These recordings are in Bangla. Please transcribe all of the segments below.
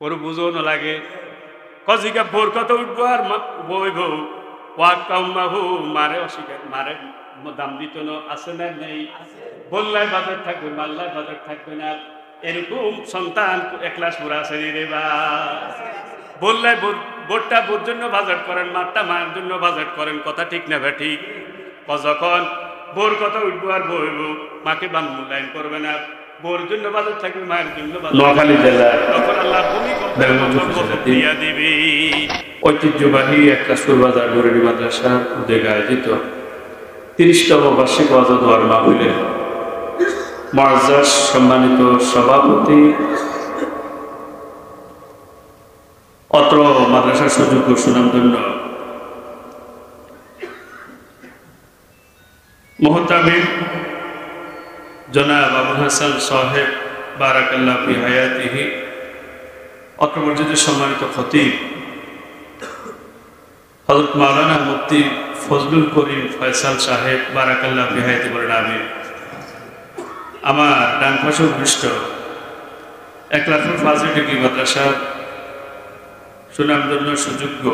ওর বুঝো না লাগে কজিকা ভোর কত উঠবো আর বইব ওয়াক কাউমাহু মারে অস্বীকার মারে দাম দিত না আছে না নেই বললাই বাজার থাকবে মাল্লাই বাজার থাকবে না এরকম সন্তান একলাস পুরা শ্রেণী রে বা বললাই বোরটা বোর জন্য বাজার করেন মারটা মায়ের জন্য বাজার করেন কথা ঠিক না ঠিক যখন বোর কথা উঠবো আর বইব মাকে বান মূল্যায়ন করবে না বোর জন্য বাজার থাকবে মায়ের জন্য নোয়াখালী জেলায় তখন আল্লাহ ভূমিকম্প দিয়া দিবে। ঐতিহ্যবাহী একটা সুরবাজার নুরানি মাদ্রাসার উদ্যোগে আয়োজিত ৩০তম বার্ষিক ওয়াজ ও দোয়ার মাহফিলের মুআজ্জাজ সম্মানিত সভাপতি অত্র মাদ্রাসার সুযোগ্য সুনামধন্য মুহতামিম জনাব আবুল হাসান সাহেব বারাকাল্লাহ ফি হায়াতিহি, অত্র মসজিদের সম্মানিত খতিব হযরত মাওলানা মুফতি ফজলুল করিম ফয়সাল সাহেব বারাকাল্লাহ ফি হায়াতি বলেন আমিন। আমার ডান পাশে উপবিষ্ট একলাখুল ফাজিল ডিগ্রি মাদ্রাসার সুনামধন্য সুযোগ্য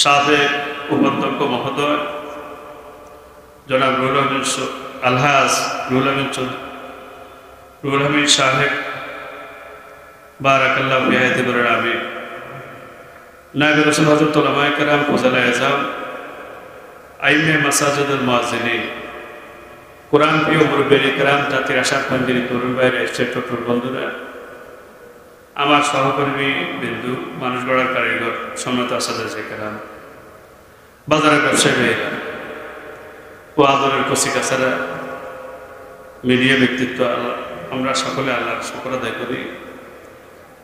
সাবেক উপাধ্যক্ষ মহোদয় জনাব রুহুল আমিন আলহাজ রুহুল আমিন সাহেব বারাকাল্লাহ ফি হায়াতি বলেন আমিন। নায়েবে রাসূল হযরত উলামায়ে কেরাম ফুজালায়ে আযম আইম্মে মাসাজিদুল মুয়াজ্জিনিন কোরআন প্রিয় মুরব্বিয়ে কেরাম জাতির আশার পঞ্জিনী তরুণ ভাইরা স্টেট টোটর বন্ধুরা আমার সহকর্মী বিন্দু মানুষ গড়ার কারিগর সম্মানিত আসাদে কেরাম বাজারের ব্যবসায়ী ভাইরা ও আদরের কচিকাছারা মিডিয়া ব্যক্তিত্ব আমরা সকলে আল্লাহর শুকর আদায় করি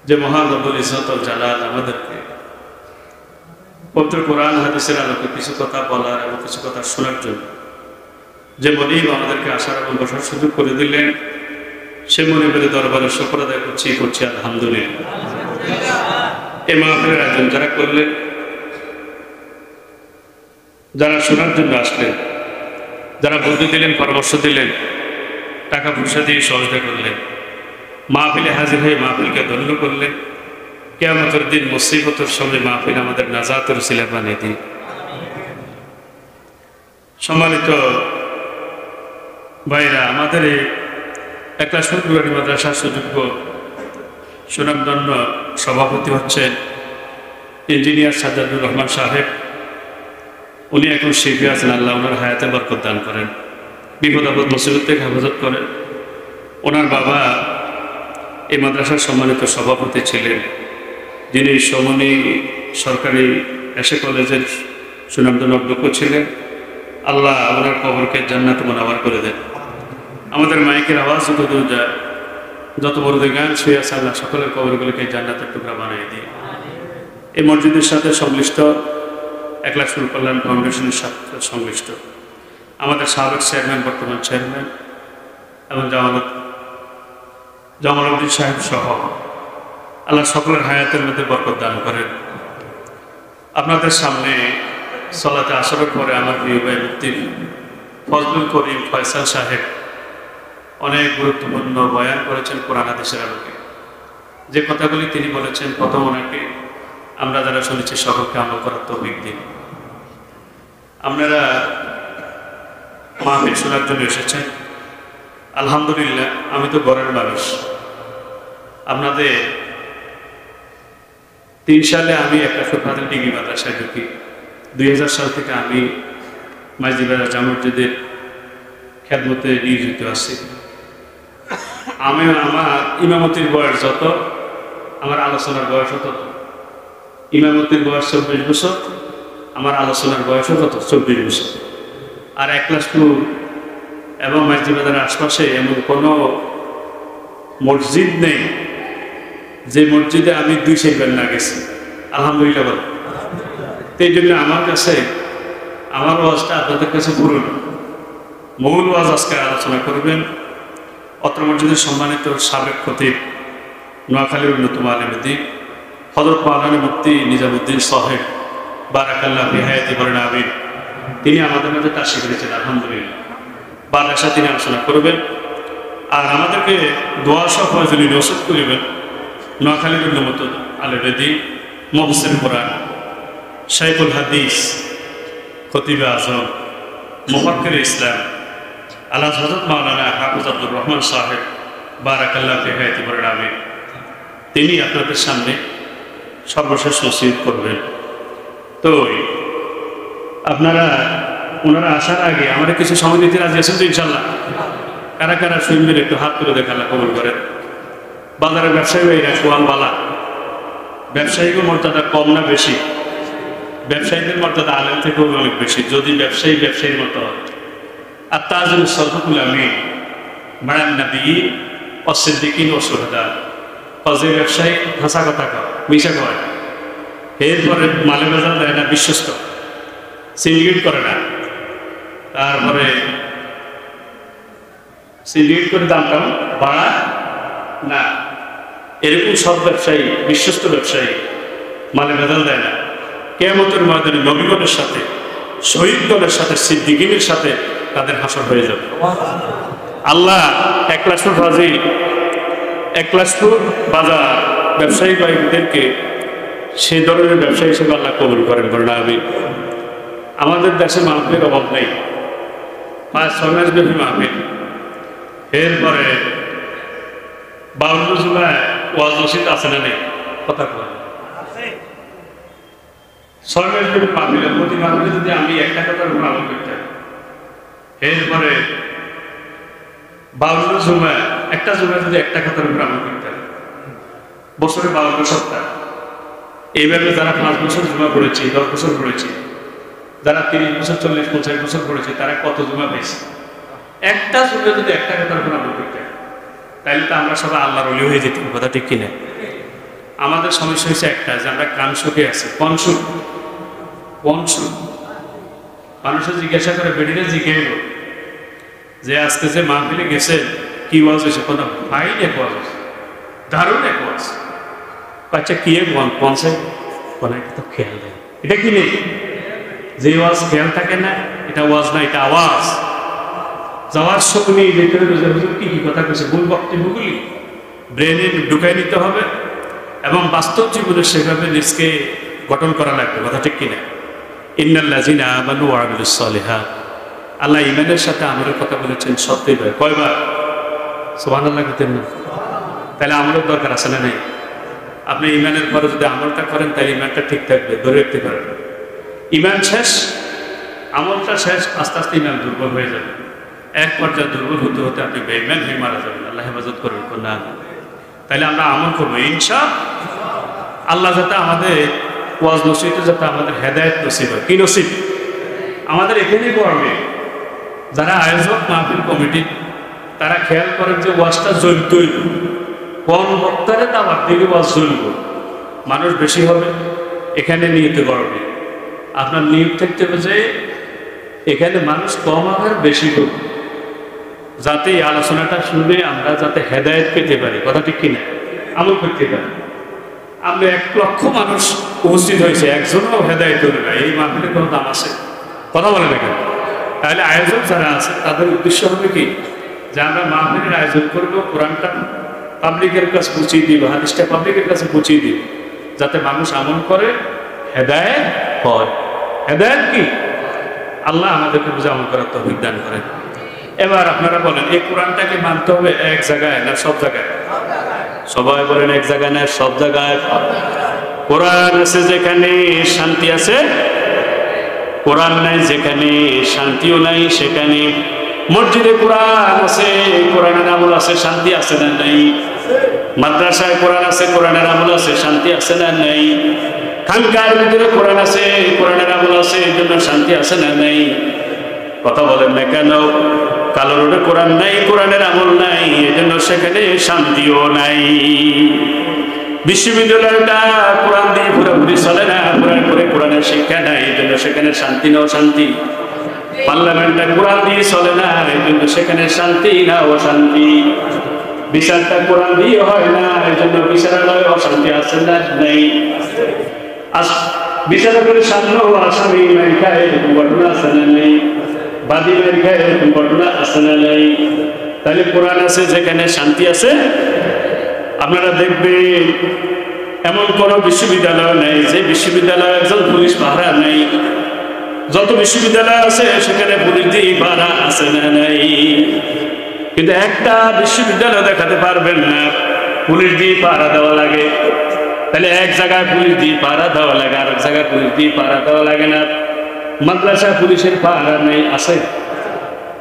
যে মহান রব্বুল ইজ্জত ওয়াল জালাল আমাদেরকে পবিত্র কোরআন হাদিসের আলোকে কিছু কথা বলার এবং কিছু কথা শোনার জন্য যে মনিব আমাদেরকে আসার এবং বসার সুযোগ করে দিলেন সে মনিবের দরবারে শুকর আদায় করছি আলহামদুলিল্লাহ। এই মাহফিলের আয়োজন যারা করলেন, যারা শোনার জন্য আসলেন, যারা বুদ্ধি দিলেন, পরামর্শ দিলেন, টাকা পয়সা দিয়ে সহযোগিতা করলেন, মাহফিলে হাজির হয়ে মাহফিলকে ধন্য করলেন, কিয়ামতের দিন মুসিবতের সময় মাহফিল আমাদের নাজাতের উসিলা বানিয়ে দিন। সম্মানিত ভাইরা, আমাদের এই একলাস নুরানি মাদ্রাসার সুযোগ্য সুনামধন্য সভাপতি হচ্ছেন ইঞ্জিনিয়ার সাজ্জাদুর রহমান সাহেব। উনি এখন শিফে আছেন, আল্লাহ ওনার হায়াতে বরকত দান করেন, বিপদ আপদ মুসিবত থেকে হেফাজত করেন। ওনার বাবা এই মাদ্রাসার সম্মানিত সভাপতি ছিলেন, যিনি সমনী সরকারি এসে কলেজের সুনামধন্য অধ্যক্ষ ছিলেন। আল্লাহ ওনার কবরকে জান্নাতে মুনাওয়ার করে দেন। আমাদের মাইকের আওয়াজ যত দূর যায়, যত বড় গান শুয়ে আছে, আল্লাহ সকলের কবরগুলোকে জান্নাতের টুকরা বানিয়ে দিন। এই মসজিদের সাথে সংশ্লিষ্ট একলাখ কল্যাণ ফাউন্ডেশনের সাথে সংশ্লিষ্ট আমাদের সাবেক চেয়ারম্যান, বর্তমান চেয়ারম্যান এবং জামালউদ্দিন সাহেব সহ আল্লাহ সকলের হায়াতের মধ্যে বরকত দান করেন। আপনাদের সামনে সালাতে আসরের পরে আমার প্রিয় ভাই মুফতি ফজলুল করিম ফয়সাল সাহেব অনেক গুরুত্বপূর্ণ বয়ান করেছেন কোরআন হাদিসের আলোকে। যে কথাগুলি তিনি বলেছেন, প্রথম ওনাকে আমরা যারা শুনেছি সকলকে আমল করার তৌফিক দিন। আপনারা মাহফিল শোনার জন্য এসেছেন, আলহামদুলিল্লাহ। আমি তো ঘরের মানুষ। আপনাদের 3 সালে আমি একটা ফাজিল ডিগ্রি মাদ্রাসায় ঢুকি। 2000 সাল থেকে আমি মাইজদিবাড়া জামে মসজিদের খেদমতে নিয়োজিত আছি। আমি আমার ইমামতির বয়স যত, আমার আলোচনার বয়সও তত। ইমামতির বয়স 24 বছর, আমার আলোচনার বয়সও তত 24 বছর। আর একলাস এবং মাইজদিবাড়ার আশপাশে এমন কোনো মসজিদ নেই যে মসজিদে আমি 2 সেকেন্ড না গেছি, আলহামদুলিল্লাহ বলে। এই জন্য আমার কাছে আমার ওয়াজটা আপনাদের কাছে পুরনো। মূল ওয়াজ আজকে আলোচনা করবেন অত্র মসজিদের সম্মানিত সাবেক খতিব নোয়াখালীর অন্যতম আলেম দ্বীন হযরত মাওলানা মুফতি নিজামুদ্দিন সাহেব বারাকাল্লাহ ফি হায়াতি বলেন আমিন। তিনি আমাদের মধ্যে তাশরীফ এনেছেন, আলহামদুলিল্লাহ। বারাসা তিনি আলোচনা করবেন আর আমাদেরকে দোয়া সহ ফয়জলি নসিব করিবেন। নোয়াখালীর উন্নত আলেবেদি মুফসির কোরআন শাইখুল হাদিস খতিবে আজম মুফাক্কির ইসলাম আল্লাহ হযরত মাওলানা হাফিজ আব্দুর রহমান সাহেব বারাকাল্লাহু ফি হায়াতি বলেন আমিন। তিনি আপনাদের সামনে সর্বশেষ নসিহত করবেন। তো ওনারা আসার আগে আমাদের কিছু সময় দিতে রাজি আছেন তো ইনশাল্লাহ? কারা কারা শুনবেন একটু হাত তুলে দেখে আল্লাহ কবুল করেন। বাজারের ব্যবসায়ী ভাইরা সোয়াল বালা, ব্যবসায়ীদের মর্যাদা কম না বেশি? ব্যবসায়ীদের মর্যাদা আলেম থেকেও অনেক বেশি, যদি ব্যবসায়ীর মতো হয়। আর তাজুল সদকুল আমিন মারান নবী ও সিদ্দিকিন ও শুহাদা, যে ব্যবসায়ী হাসা কথা কয়, মিশা কয়, এরপরে মালে বাজার দেয় না, বিশ্বস্ত, সিন্ডিকেট করে না, তারপরে সিন্ডিকেট করে দামটাও বাড়া না, এরকম সব ব্যবসায়ী, বিশ্বস্ত ব্যবসায়ী মালে ভেজাল দেয় না, কিয়ামতের ময়দানে নবীগণের সাথে, শহীদগণের সাথে, সিদ্দিকিনের সাথে তাদের হাসর হয়ে যাবে। আল্লাহ একলাসপুর ফাজিল, একলাসপুর বাজার ব্যবসায়ী ভাইদেরকে সেই ধরনের ব্যবসা হিসেবে আল্লাহ কবুল করেন বলেন আমিন। আমাদের দেশে মাহফিলের অভাব নেই, 5-6 মাস ব্যাপী মাহফিল। এরপরে 52 জুলাই ওয়াজ নসিহত আছে না নেই? কথা কয় 6 মাস ব্যাপী মাহফিল, প্রতি মাহফিলে যদি আমি একটা কথার উপর আমল করতাম, এরপরে 52 জুমায় একটা জুমায় যদি একটা কথার উপর আমল করতাম, বছরে 52 সপ্তাহ, এইভাবে যারা 5 বছর জুমা পড়েছি, 10 বছর পড়েছি, যারা 30 বছর 40-50 বছর পড়েছে, তারা কত জুমা পেয়েছে? একটা জুমে যদি একটা কথার উপর আমল করতাম, তাইলে তো আমরা সবাই আল্লাহর ওলি হয়ে যেতাম। কথা ঠিক কিনা? আমাদের সমস্যা হয়েছে একটা, যে আমরা কান শুকে আছি, কনসুক মানুষের জিজ্ঞাসা করে, বেডিনে জিজ্ঞেস যে আজকে যে মাহফিলে গেছে কি ওয়াজ হয়েছে? কোনো ফাইন এক ওয়াজ হয়েছে, দারুণ এক ওয়াজ। আচ্ছা কি এক কনসেপ্ট? কোনো একটা তো খেয়াল দেয়, এটা কি নেই? যে ওয়াজ খেয়াল থাকে না, এটা ওয়াজ না, এটা আওয়াজ। যাওয়ার সময় দেখতে হবে কি কি কথা কেছে, ভুল বক্তব্যগুলি ব্রেনে ঢুকাই নিতে হবে এবং বাস্তব জীবনে সেভাবে নিজকে গঠন করা লাগবে। কথা ঠিক কিনা? ইন্নাল্লাযিনা আমানু ওয়া আমিলুস সালিহাত, আল্লাহ ঈমানের সাথে আমলের কথা বলেছেন সত্যি ভাই। কয়বার? সুবহানাল্লাহ বলতেন না? তাহলে আমলের দরকার আছে না নেই? আপনি ঈমানের পরে যদি আমলটা করেন, তাহলে ঈমানটা ঠিক থাকবে, ধরে রাখতে পারবেন। ঈমান শেষ, আমলটা শেষ, আস্তে আস্তে ঈমান দুর্বল হয়ে যাবে। এক পর্যায়ে দুর্বল হতে হতে আপনি বেঈমান হয়ে মারা যাবেন। আল্লাহ হেফাজত করবেন না। তাহলে আমরা আমল করবো ইনশাআল্লাহ, যাতে আমাদের ওয়াজ নসিহতে যাতে আমাদের হেদায়েত নসিব হয়। কি নসিব? আমাদের এখানেই পড়বে যারা আয়োজক মাহফিল কমিটি, তারা খেয়াল করেন যে ওয়াজটা জ্বলতই, কোন বক্তারে দাওয়াত দিলে ওয়াজ জ্বলব, মানুষ বেশি হবে, এখানে নিয়তে করবে। আপনার নিয়ত থাকতে হবে যে এখানে মানুষ কম হবে, বেশি হবে, যাতে এই আলোচনাটা শুনে আমরা যাতে হেদায়েত পেতে পারি। কথা ঠিক কিনা? আমল করতে পারি। আমরা 1 লক্ষ মানুষ উপস্থিত হয়েছে, একজনও হেদায়েত হলো না, এই মাহফিলের কোনো দাম আছে? কথা বলে না কেন? তাহলে আয়োজক যারা আছে তাদের উদ্দেশ্য হবে কি, যে আমরা মাহফিলের আয়োজন করবো, কোরআনটা পাবলিকের কাছে পৌঁছিয়ে দিব, হাদিসটা পাবলিকের কাছে পৌঁছিয়ে দিব, যাতে মানুষ আমল করে, হেদায়েত হয়। হেদায়েত কি? আল্লাহ আমাদেরকে বুঝে আমল করার তৌফিক দান করেন। এবার আপনারা বলেন, এই কোরআনটাকে মানতে হবে এক জায়গায় না সব জায়গায়? সবাই বলেন এক জায়গায় না সব জায়গায়? কোরআন আছে যেখানে শান্তি আছে, কোরআন নাই যেখানে শান্তিও নাই সেখানে। মসজিদে কোরআন আছে, কোরআনের আমল আছে, শান্তি আছে না নাই? মাদ্রাসায় কোরআন আছে, কোরআনের আমল আছে, শান্তি আছে না নাই? খানকার ভিতরে কোরআন আছে, কোরআনের আমল আছে, এই জন্য শান্তি আছে না নাই? কথা বলেন না কেন? কালো রোডে কোরআন নাই, কোরআনের আমল নাই, এই জন্য সেখানে শান্তিও নাই। বিশ্ববিদ্যালয়টা কোরআন দিয়ে পুরোপুরি চলে না, কোরআন করে কোরআনের শিক্ষা নাই, এই জন্য সেখানে শান্তি না অশান্তি। পার্লামেন্টটা কোরআন দিয়ে চলে না, এই জন্য সেখানে শান্তি না অশান্তি। বিচারটা কোরআন দিয়ে হয় না, এই জন্য বিচারালয় অশান্তি আছে না নেই? বিচারকের সামনে আসামি মার খায়, এরকম ঘটনা আছে না নেই? বাদী মার খায়, এরকম ঘটনা আছে না নেই? তাহলে কোরআন আছে যেখানে শান্তি আছে, আপনারা দেখবেন এমন কোন বিশ্ববিদ্যালয় নেই যে বিশ্ববিদ্যালয়ে একজন পুলিশ পাহারা নেই। যত বিশ্ববিদ্যালয় আছে সেখানে পুলিশ দিয়ে পাহারা আছে না নাই? কিন্তু একটা বিশ্ববিদ্যালয় দেখাতে পারবেন না পুলিশ দিয়ে পাহারা দেওয়া লাগে। তাহলে এক জায়গায় পুলিশ দিয়ে পাহারা দেওয়া লাগে, আর এক জায়গায় পুলিশ দিয়ে পাহারা দেওয়া লাগে না। মাদ্রাসা পুলিশের পাহারা নেই, আছে,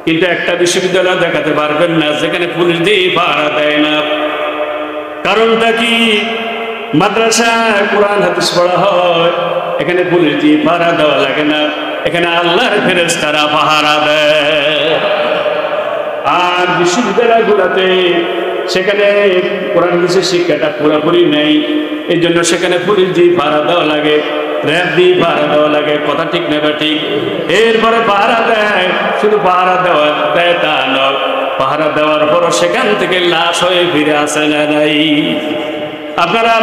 কিন্তু একটা বিশ্ববিদ্যালয় দেখাতে পারবেন না যেখানে পুলিশ দিয়ে পাহারা দেয় না। কারণটা কি? মাদ্রাসায় কোরআন হাদিস পড়া হয়, এখানে পুলিশ দিয়ে পাহারা দেওয়া লাগে না, এখানে আল্লাহর ফেরেশতারা পাহারা দেয়। আর বিশ্ববিদ্যালয়গুলোতে সেখানে কোরআন হাদিসের শিক্ষাটা পুরোপুরি নেই, এই জন্য সেখানে পুলিশ দিয়ে পাহারা দেওয়া লাগে, র্যাব দিয়ে পাহারা দেওয়া লাগে। কথা ঠিক নেবে ঠিক? এরপরে পাহারা দেয়, শুধু পাহারা দেওয়া দেয় তা নয়, পাহারা দেওয়ার পরও সেখান থেকে লাশ হয়ে ফিরে আসে না নাই? আপনারা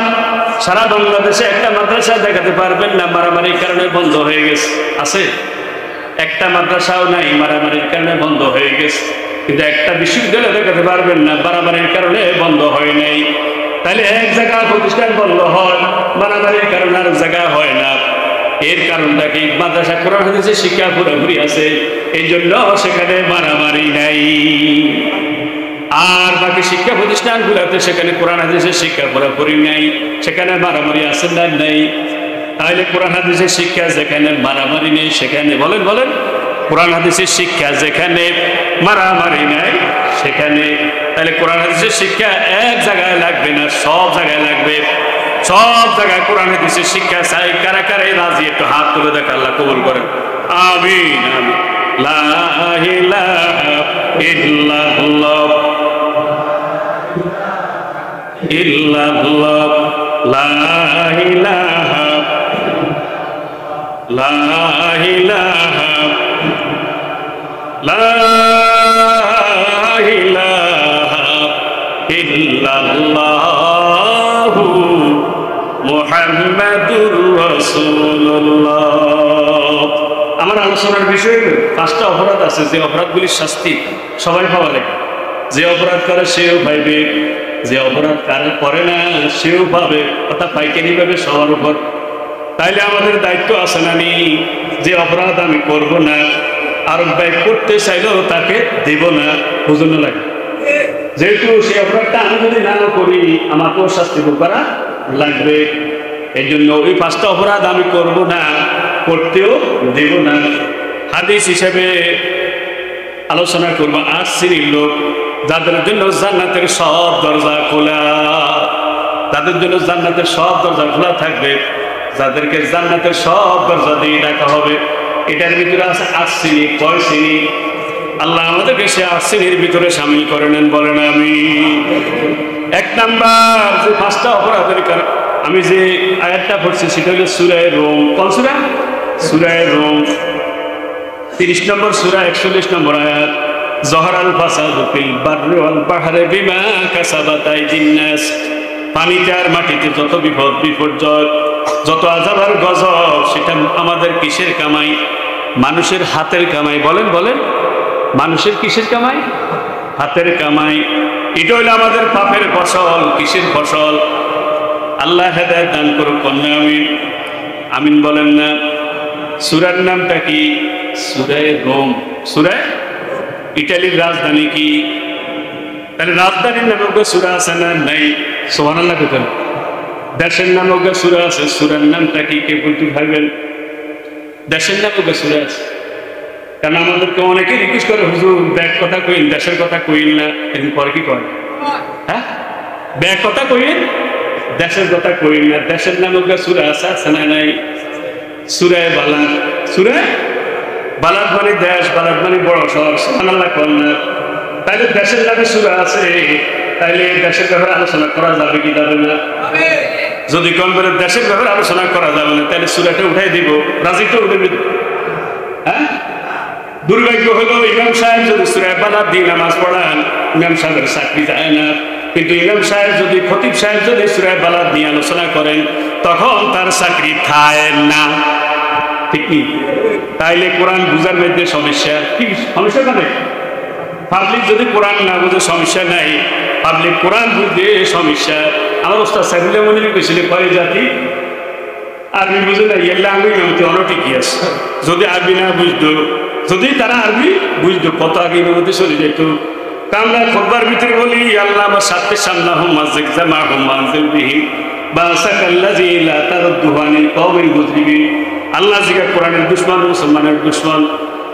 সারা বাংলাদেশে একটা মাদ্রাসা দেখাতে পারবেন না মারামারির কারণে বন্ধ হয়ে গেছে, আছে? একটা মাদ্রাসাও নাই, মারামারির কারণে বন্ধ হয়ে গেছে। কিন্তু একটা বিশ্ববিদ্যালয় দেখাতে পারবেন না মারামারির কারণে বন্ধ হয় নাই। তাহলে এক জায়গায় প্রতিষ্ঠান বন্ধ হয়, মারামারির কারণে আর জায়গায় হয় না। এর কারণটা কি? মাদ্রাসা কোরআন হাদিসের শিক্ষা পুরোপুরি আছে, এই জন্য সেখানে মারামারি নাই। আর বাকি শিক্ষা প্রতিষ্ঠানগুলোতে সেখানে কোরআন হাদিসের শিক্ষা পুরোপুরি নাই, সেখানে মারামারি আছে না নাই? তাহলে কোরআন হাদিসের শিক্ষা যেখানে মারামারি নেই সেখানে, বলেন বলেন, কোরআন হাদিসের শিক্ষা যেখানে মারামারি নাই সেখানে, তাহলে কোরআন হাদিসের শিক্ষা এক জায়গায় লাগবে না, সব জায়গায় লাগবে। সব জায়গায় কোরআন হাদিসের শিক্ষা চাই। কারা কারা রাজি? একটু হাত তুলে দেখ, আল্লাহ কবুল করেন। আমিন আমিন। লা ইলাহা ইল্লাল্লাহ ইল্লাল্লাহ লা ইলাহা লা ইলাহা লা ইলাহা ইল্লাল্লাহু মুহাম্মাদুর রাসূলুল্লাহ। আমার আলোচনার বিষয় হলো 5টা অপরাধ আছে যে অপরাধগুলির শাস্তি সবাই পাওয়া লাগে। যে অপরাধ করে সেও পাইবে, যে অপরাধ কারণ করে না সেও পাবে, অর্থাৎ পাইকারি পাবে সবার উপর। তাইলে আমাদের দায়িত্ব আছে না নি? যে অপরাধ আমি করব না, আর ব্যয় করতে চাইলেও তাকে দেব না, বুঝানো লাগে। যেহেতু সেই অপরাধটা আমি যদি না করি আমাকেও শাস্তি ভোগ করা লাগবে, এই জন্য ওই 5টা অপরাধ আমি করব না, করতেও দেব না। হাদিস হিসেবে আলোচনা করব 8 শ্রেণীর লোক যাদের জন্য জান্নাতের সব দরজা খোলা, তাদের জন্য জান্নাতের সব দরজা খোলা থাকবে, যাদেরকে জান্নাতের সব দরজা দিয়ে ডাকা হবে। এটার ভিতরে আছে 8 শ্রেণী। কয় শ্রেণী? আল্লাহ আমাদেরকে সে 8 শ্রেণীর ভিতরে শামিল করে নেন, বলেন আমি। 1 নাম্বার যে 5টা অপরাধের কারণ আমি যে আয়াতটা পড়ছি সেটা হলো সূরা রুম। কোন সূরা? সূরা রুম 30 নম্বর সূরা 41 নম্বর আয়াত। জহরাল ফাসাদু ফিল বাররি ওয়াল বাহরি বিমা কাসাবাত আইদিন নাস। পানিতে আর মাটিতে যত বিপদ বিপর্যয়, যত আযাব আর গজব, সেটা আমাদের কিসের কামাই? মানুষের হাতের কামাই। বলেন বলেন, মানুষের কিসের কামাই? হাতের কামাই। এটা হইল আমাদের পাপের ফসল। কিসের ফসল? আল্লাহ হেদায়েত দান করুক, কন্যা আমিন। আমিন বলেন না। সূরার নামটা কি? সূরা রোম। সূরা, ইটালির রাজধানী কি? তাহলে রাজধানীর নামে সূরা আছে না নাই? সুবহানাল্লাহ বলেন। দেশের নামে সূরা আছে, সূরার নামটা কি? কে বলতে পারবেন? দেশের নামে সূরা আছে। কারণ আমাদেরকে অনেকে রিকোয়েস্ট করে, হুজুর ব্যাগ কথা কইন, দেশের কথা কইন না। এদিন পরে কি করেন? হ্যাঁ, ব্যাগ কথা কইন, দেশের কথা কইন না। দেশের নামে সূরা আছে না নাই? সূরা বালাদ। সূরা বালাদ মানে দেশ, বালাদ মানে বড় শহর। সুবহানাল্লাহ কোন না? তাইলে দেশের নামে সূরা আছে, তাইলে দেশের ব্যাপারে আলোচনা করা যাবে কি যাবে না? যদি কোন বলে দেশের ব্যাপারে আলোচনা করা যাবে না, তাহলে সূরাটা উঠাই দিব। রাজি তো উঠবে? হ্যাঁ, দুর্ভাগ্য হলো ইমাম সাহেব যদি সূরা বালাদ দিয়ে নামাজ পড়ান, ইমাম সাহেবের চাকরি যায় না। কিন্তু ইমাম সাহেব যদি, খতিব সাহেব যদি সূরা বালাদ নিয়ে আলোচনা করেন, তখন তার চাকরি থাকে না। ঠিক নেই? তাইলে কোরআন বুঝার মধ্যে সমস্যা কি? সমস্যা মানে পাবলিক যদি কোরআন না বুঝে সমস্যা নাই, পাবলিক কোরআন বুঝে সমস্যা। আমার ওস্তাদ সাইফুল্লাহ মনির কইছিল কয় জাতি আরবি বুঝে না এল্লা আমি ইমামতি অনটিকি আছে। যদি আরবি না বুঝতো, যদি তারা আরবি বুঝতো কত আগে ইমামতি চলে যেত। আমরা খুতবার ভিতরে বলি আল্লাহ আমার সাথে সামনা হুম মাজিক জামা হুম মানজিল বিহি বাসাকাল্লাযী লা তারুদ্দুহু আনিল কওমিল মুজরিমিন। আল্লাহ জিগা কোরআনের দুশমন, মুসলমানের দুশমন,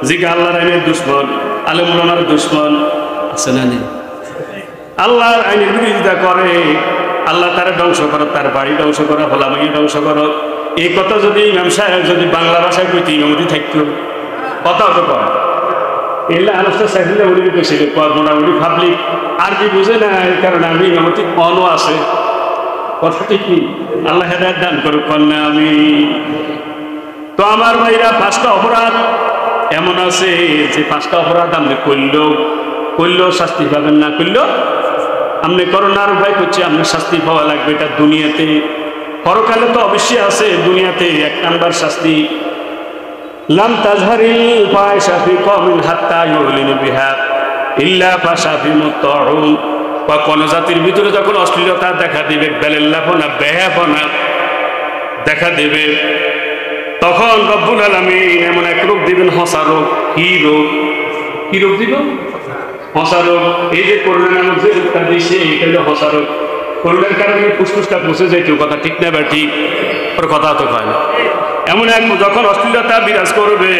জিগা আল্লাহর আইনের দুশমন, আলেম ওলামার দুশমন আছে না নেই? আল্লাহর আইনের বিরোধিতা করে, আল্লাহ তারা ধ্বংস করো, তার বাড়ি ধ্বংস করা, ফলামাই ধ্বংস করো। এই কথা যদি ইমাম সাহেব যদি বাংলা ভাষায় কইতে ইমামতি থাকতো, কথা হতো কর এলে আলোচনা সাইফুল্লাহ মনির কইছিল মোটামুটি পাবলিক আরবি বুঝে না, এই কারণে আমি ইমামতি অনও আছে। কথা ঠিক কি? আল্লাহ হেদায়েত দান করুক কন্যা আমি। তো আমার ভাইরা 5টা অপরাধ এমন আছে যে 5টা অপরাধ আপনি করলেও শাস্তি পাবেন, না করলেও আপনি করোনার উপায় করছে আপনার শাস্তি পাওয়া লাগবে। এটা দুনিয়াতে, পরকালে তো অবশ্যই আছে। দুনিয়াতে 1 নাম্বার শাস্তি লাম তাজহারিল ফাহিশা ফি কওমিন হাত্তা ইউলিনু বিহা ইল্লা ফাশা ফি মুত্তাউন। বা কোন জাতির ভিতরে যখন অশ্লীলতা দেখা দিবে, বেলেল্লাপনা বেহাপনা দেখা দেবে, তখন রব্বুল আলামিন এমন এক রোগ দিবেন, হসা রোগ। কি রোগ? কি রোগ দিব? হসা রোগ। এই যে করোনা নামক যে রোগটা দিচ্ছে এটা হলো হসা রোগ। করোনার কারণে ফুসফুসটা পচে যায়, কেউ কথা ঠিক না বা ঠিক ওর কথা তো কয় না। এমন এক যখন অশ্লীলতা বিরাজ করবে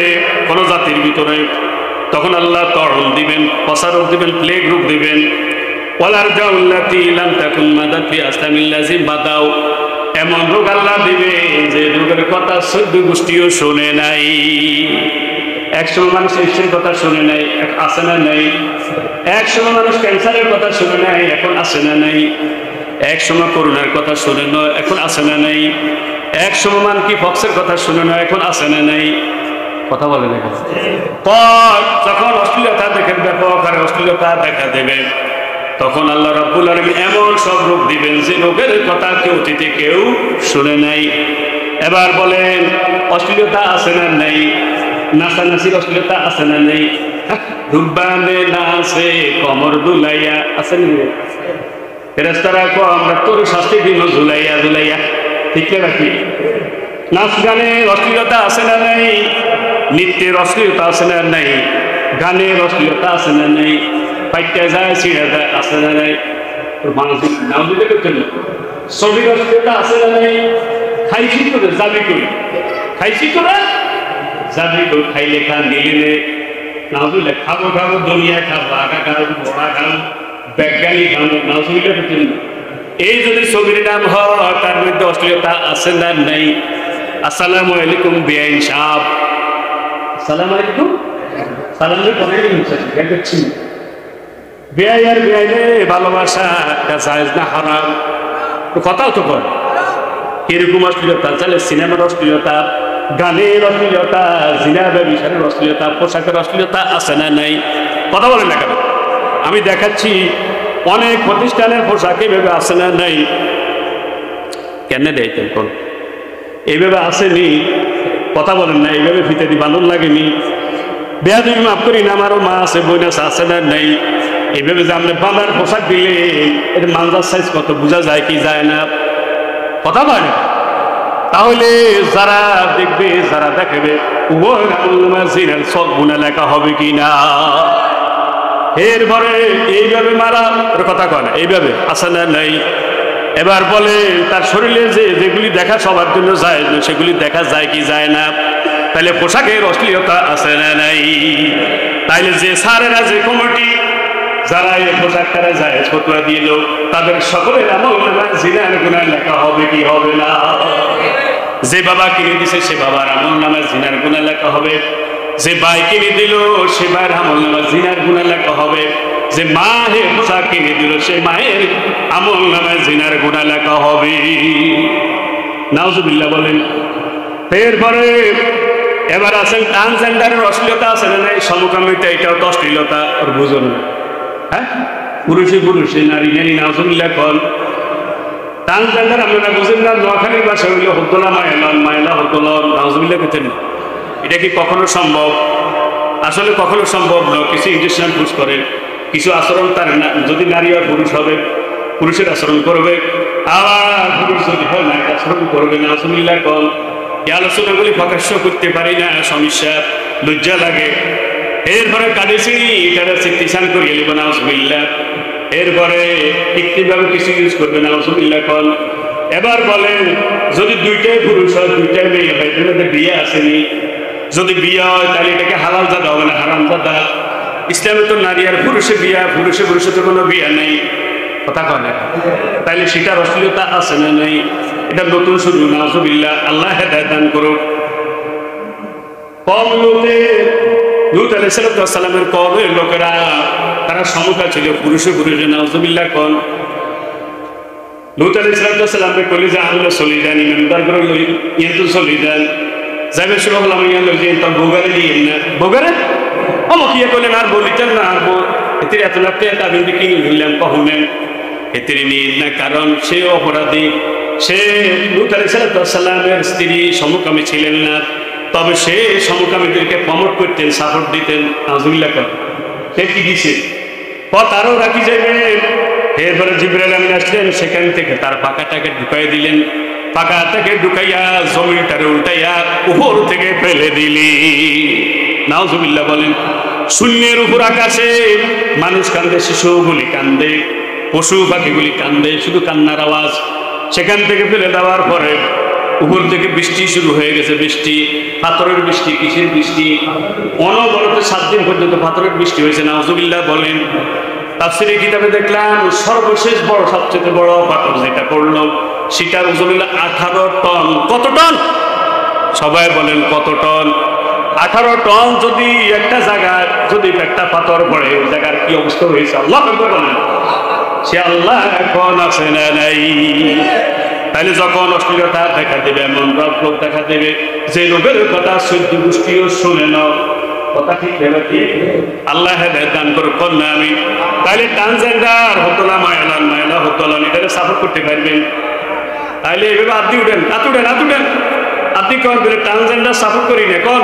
কোন জাতির ভিতরে, তখন আল্লাহ তরল দিবেন, হসা রোগ দিবেন, প্লেগ রোগ দিবেন। ওয়ালার জাউল্লাতি লাম তাকুন মাদাত ফি আসলামিল লাযিম বাদাও। এমন রোগ আল্লাহ দিবে যে রোগের কথা 14 গোষ্ঠীও শোনে নাই। 100 মানুষ এর কথা শুনে নাই, আছে না নাই? 100 মানুষ ক্যান্সারের কথা শুনে নাই, এখন আছে না নাই? 100 করোনার কথা শুনে না, এখন আছে না নাই? 100 মান কি ফক্সের কথা শুনে না, এখন আছে না নাই? কথা বলে দেখেন। যখন অশ্লীলতা দেখেন, ব্যাপক হারে অশ্লীলতা দেখা দেবে, তখন আল্লাহ রাব্বুল আলামিন এমন সব রোগ দিবেন যে রোগের কথা কেউ অতীতে কেউ শুনে নাই। এবার বলেন অশ্লীলতা আছে না নাই? নাচানাচির অশ্লীলতা আছে না নেই? ধূপবানে নাচে কমর দুলাইয়া আছে না? ফেরেশতারা কো আমরা তোর শাস্তি দিন ঝুলাইয়া ঝুলাইয়া, ঠিক রাখি। নাচ গানে অশ্লীলতা আছে না নাই? নৃত্যের অশ্লীলতা আছে না নাই? গানের অশ্লীলতা আছে না নাই? পাইটা যায় ছিঁড়া যায় আছে না নাই? মানসিক নাম দিতে করতেন না। শরীর অশ্লীলতা আছে না নাই? খাইছি করে যাবি করি, খাইছি করে যাবি করি, খাইলে খান দিলে নাজুলে খাবো খাবো দুনিয়া খাবো, আগা খাবো, বড়া খাবো, ব্যাজ্ঞানিক খাবো, নাজুলে করতেন না। এই যদি ছবির নাম হয় তার মধ্যে অশ্লীলতা আছে না নাই? আসসালামু আলাইকুম বেআইন সাহেব, আসসালামু আলাইকুম, সালাম দেখছি। বেআই আর বেআইনে ভালোবাসা জায়েজ না হারাম? কথাও তো কর। কিরকম অশ্লীলতা? তাহলে সিনেমার অশ্লীলতা, গানের অশ্লীলতা, জিনা ব্যভিচারের অশ্লীলতা, পোশাকের অশ্লীলতা আছে না নাই? কথা বলেন না কেন? আমি দেখাচ্ছি অনেক প্রতিষ্ঠানের পোশাক এইভাবে আছে না নাই? কেন দেয়তেন কোন এইভাবে আসেনি? কথা বলেন না, এইভাবে ফিতে বাঁধন লাগেনি? বেয়াদবি মাফ করি না, আমারও মা আছে, বোন আছে না নাই? এইভাবে যে আপনি বাঁধার পোশাক দিলে এর মানজার সাইজ কত বোঝা যায় কি যায় না? কথা বলে। তাহলে যারা দেখবে, যারা দেখবে, সব গুণা লেখা হবে কি না? এরপরে এইভাবে মারা কথা কয় না, এইভাবে আসে না নাই? এবার বলে তার শরীরে যেগুলি দেখা সবার জন্য যায় সেগুলি দেখা যায় কি যায় না? তাহলে পোশাকের অশ্লীলতা আছে না নাই? তাইলে যে স্যারেরা, যে কমিটি যারা এই পোশাক তারা যায় ফতোয়া দিল, তাদের সকলের আমলনামায় জিনার গুনাহ লেখা হবে কি হবে না? যে বাবা কিনে দিছে সে বাবার আমলনামায় জিনার গুনাহ লেখা হবে। যে ভাই কিনে দিল সে ভাইয়ের আমলনামায় জিনার গুনাহ লেখা হবে। যে মা হে পোশাক কিনে দিল সে মায়ের আমলনামায় জিনার গুনাহ লেখা হবে। নাউজুবিল্লাহ বলেন। এরপরে এবার আছেন ট্রান্সজেন্ডারের অশ্লীলতা আছে না নাই? সমকামিতা, এটাও তো অশ্লীলতা, ওর বুঝুন না। হ্যাঁ, পুরুষে পুরুষে, নারী নারী, নাউজুবিল্লাহ কল। ট্রান্সজেন্ডার আপনারা বুঝেন না? নোয়াখালীর ভাষা হইল হতলা মায়লা, মায়লা হতলা, নাউজুবিল্লাহ কেতেন। এটা কি কখনো সম্ভব? আসলে কখনো সম্ভব নয়। কিছু ইনজেকশন পুশ করে, কিছু আচরণ তার যদি নারী আর পুরুষ হবে পুরুষের আচরণ করবে, আবার পুরুষ যদি হয় নারীর আচরণ করবে না। আলহামদুলিল্লাহ কল এই আলোচনাগুলি প্রকাশ্য করতে পারি না, সমস্যা, লজ্জা লাগে। এরপরে কাঁদে চিনি এটা চিকিৎসান করিয়ে নেব না আলহামদুলিল্লাহ। এরপরে কৃত্রিমভাবে কিছু ইউজ করবে না আলহামদুলিল্লাহ কল। এবার বলেন যদি দুইটাই পুরুষ হয় দুইটাই মেয়ে হয় তাহলে বিয়ে আসেনি, যদি বিয়ে হয় তাহলে এটাকে হালাল জাদা হবে না হারাম জাদা? ইসলামে তো নারী আর পুরুষে বিয়া, পুরুষে তো কোনো বিয়া নেই, কথা কয় তাইলে সেটার অশ্লীলতা আছে না নেই? এটা নতুন শুরু নাউজুবিল্লাহ, আল্লাহ হেদায়েত দান করুক। কম লোকে লূত আলাইহিস সালামের কওমের লোকেরা তারা সমকা ছিল পুরুষে নাউজুবিল্লাহ কোন লূত আলাইহিস সালামকে কইলে যে আমরা চলে যান ইমানদার করে লই কিন্তু চলে যান যাবে শুরু হলাম ইয়া লই যে তো বগারে দিয়ে না বগারে অমকিয়া কইলেন আর বলিতেন না আর এতে এত লাখ টাকা আমি কিনে নিলাম কখনেন এতে নিয়ে না, কারণ সে অপরাধী, সে লূত আলাইহিস সালামের স্ত্রী সমকামী ছিলেন না, তবে সে সমকামীদেরকে প্রমোট করতেন, সাপোর্ট দিতেন। নাউজুবিল্লাহ কর সে কি দিছে পথ আরও রাখি যাবেন। এরপরে জিবরাইল আমিন আসলেন, সেখান থেকে তার পাকাটাকে ঢুকাই দিলেন, পাকাটাকে ঢুকাইয়া জমিনটারে উল্টাইয়া উপর থেকে ফেলে দিলি। নাউজুবিল্লাহ বলেন। শূন্যের উপর আকাশে মানুষ কান্দে, শিশুগুলি কান্দে, পশু পাখিগুলি কান্দে, শুধু কান্নার আওয়াজ। সেখান থেকে ফেলে দেওয়ার পরে উপর থেকে বৃষ্টি শুরু হয়ে গেছে, বৃষ্টি, পাথরের বৃষ্টি, কিসের বৃষ্টি, অনবরত 7 দিন পর্যন্ত পাথরের বৃষ্টি হয়েছে। নাউজুবিল্লাহ বলেন। তাফসীরের কিতাবে দেখলাম সর্বশেষ বড়, সবচেয়ে বড় পাথর যেটা পড়লো সেটার ওজন হলো 18 টন। কত টন? সবাই বলেন কত টন? 18 টন। যদি একটা জায়গায় যদি একটা পাথর পড়ে ওই জায়গার কি অবস্থা হয়েছে আল্লাহ বলেন। সে আল্লাহ এখন আছে না নাই? তাহলে যখন অশ্লীলতা দেখা দেবে, এমন রোগ দেখা দেবে যে রোগের কথা 14 গোষ্ঠীও শুনে নাও, কথা ঠিক ভেবে কি আল্লাহ হেদায়েত দান করুক না আমি। তাহলে ট্রান্সজেন্ডার হতো না, মায়লা হতো না, এটাকে সাপোর্ট করতে পারবেন? তাহলে এভাবে আপনি উঠেন, আপনি কন করে ট্রান্সজেন্ডার সাপোর্ট করি না কন?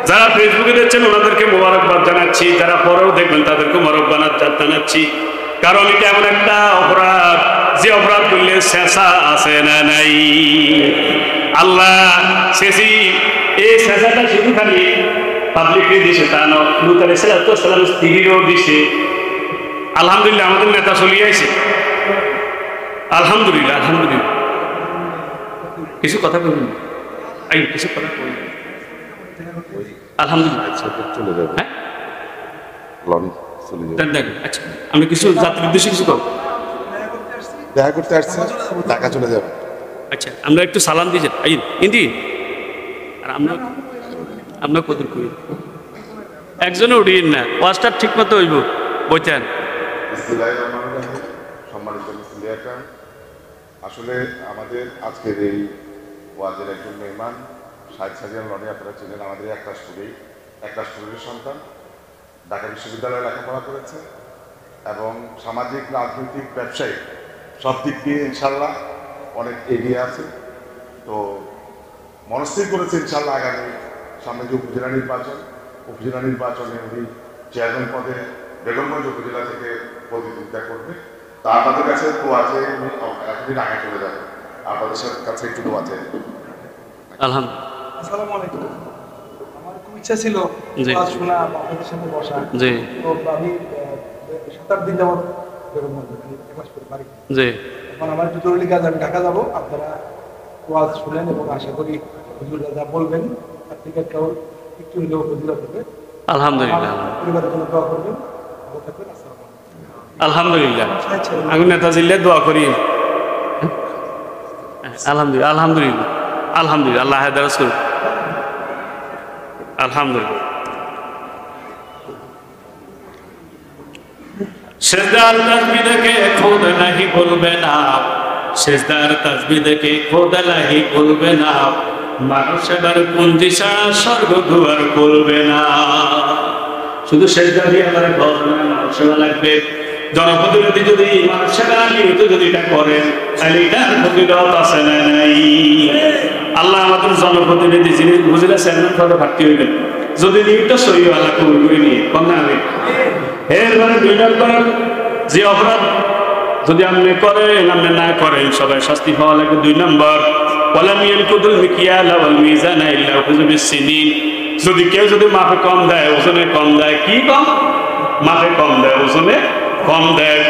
যারা ফেসবুকে দেখছেন ওনাদেরকে মোবারকবাদ জানাচ্ছি, যারা পরেও দেখবেন তাদেরকে মোবারকবাদ জানাচ্ছি, কারণ এটা এমন একটা অপরাধ যে অপরাধ করলে শেষা আছে না নাই? আল্লাহ শেষি এই শেষাটা শুধু খালি পাবলিককে দিছে তা না, লূত আলাইহিস সালাম স্ত্রীরও দিছে। আলহামদুলিল্লাহ আমাদের নেতা চলিয়ে আইছে, আলহামদুলিল্লাহ আলহামদুলিল্লাহ। কিছু কথা বলুন, কিছু কথা বলুন। আলহামদুলিল্লাহ চলে যাবে। হ্যাঁ দেখেন, আচ্ছা আমি কিছু জাতির উদ্দেশ্যে কিছু করবো, দেখা করতে আসছে, টাকা চলে যাবে। আচ্ছা আমরা একটু সালাম দিয়েছেন হিন্দি, আর আমরা কত করি একজনে উঠিয়ে না, ওয়াজটা ঠিক মতো হইব বলছেন। সম্মানিত মুসলিয়াকাম, আসলে আমাদের আজকের এই ওয়াজের একজন মেহমান শাহেদ সাজিয়ান লনি, আপনারা ছিলেন আমাদের একটা স্টুডেন্টের সন্তান, ঢাকা বিশ্ববিদ্যালয়ে লেখাপড়া করেছে এবং সামাজিক, রাজনৈতিক, ব্যবসায়ী সব দিক দিয়ে ইনশাল্লাহ অনেক এগিয়ে আছে। তো মনস্থির করেছে ইনশাল্লাহ আগামী সামনে যে উপজেলা নির্বাচনে উনি চেয়ারম্যান পদে বেগমগঞ্জ উপজেলা থেকে প্রতিদ্বন্দ্বিতা করবে। তা আপনাদের কাছে দোয়াতে এখনই আগে চলে যাবে, আপনাদের কাছে একটু দোয়াতে। আলহামদুলিল্লাহ। আসসালামু আলাইকুম। আমার খুব ইচ্ছা ছিল শোনা বা আপনাদের সাথে বসা। তো আমি 7-8 দিন যাবত ক্লাস করে পারি। এখন আমার একটু জরুরি কাজ, আমি ঢাকা যাবো। আপনারা ওয়াজ শুনেন এবং আশা করি হুজুররা যা বলবেন তার থেকে একটু হলেও ফজিলত হবে। আলহামদুলিল্লাহ। পরিবারের জন্য দোয়া করবেন। আলহামদুলিল্লাহ। আমি নেতাজিল্লে দোয়া করি। আলহামদুলিল্লাহ আলহামদুলিল্লাহ আলহামদুলিল্লাহ, আল্লাহ হেদায়েত করুন। আলহামদুলিল্লাহ। সেজদার তাসবিহ দেখে খোদ নাহি বলবে না, সেজদার তাসবিহ দেখে খোদ নাহি বলবে না, মানুষ এবার কুঞ্জি ছাড়া স্বর্গ দুয়ার করবে না। শুধু সেজদা দিয়ে আমার ঘর না, মানুষ সেবা লাগবে। জনপ্রতিনিধি যদি মানুষ সেবা নিয়মিত যদি এটা করেন তাহলে এটার ফজিলত আছে না নাই? আল্লাহ আমাদের জনপ্রতিনিধি যিনি বুঝলে চেয়ারম্যান পদে প্রার্থী হইবেন, যদি নিউটা সহি আল্লাহ কবুল করে নিয়ে কন্যা আমি এরপরে 2 নম্বর যে অপরাধ যদি আপনি করেন আপনি না করেন সবাই শাস্তি পাওয়া লাগবে। 2 নম্বর ওয়ালাম ইয়ানকুদুল মিকিয়াল ওয়াল মিজানা ইল্লা হুজুবিস সিনিন, যদি কেউ যদি মাপে কম দেয় ওজনে কম দেয়, কি কম? মাপে কম দেয় ওজনে কম দেয়,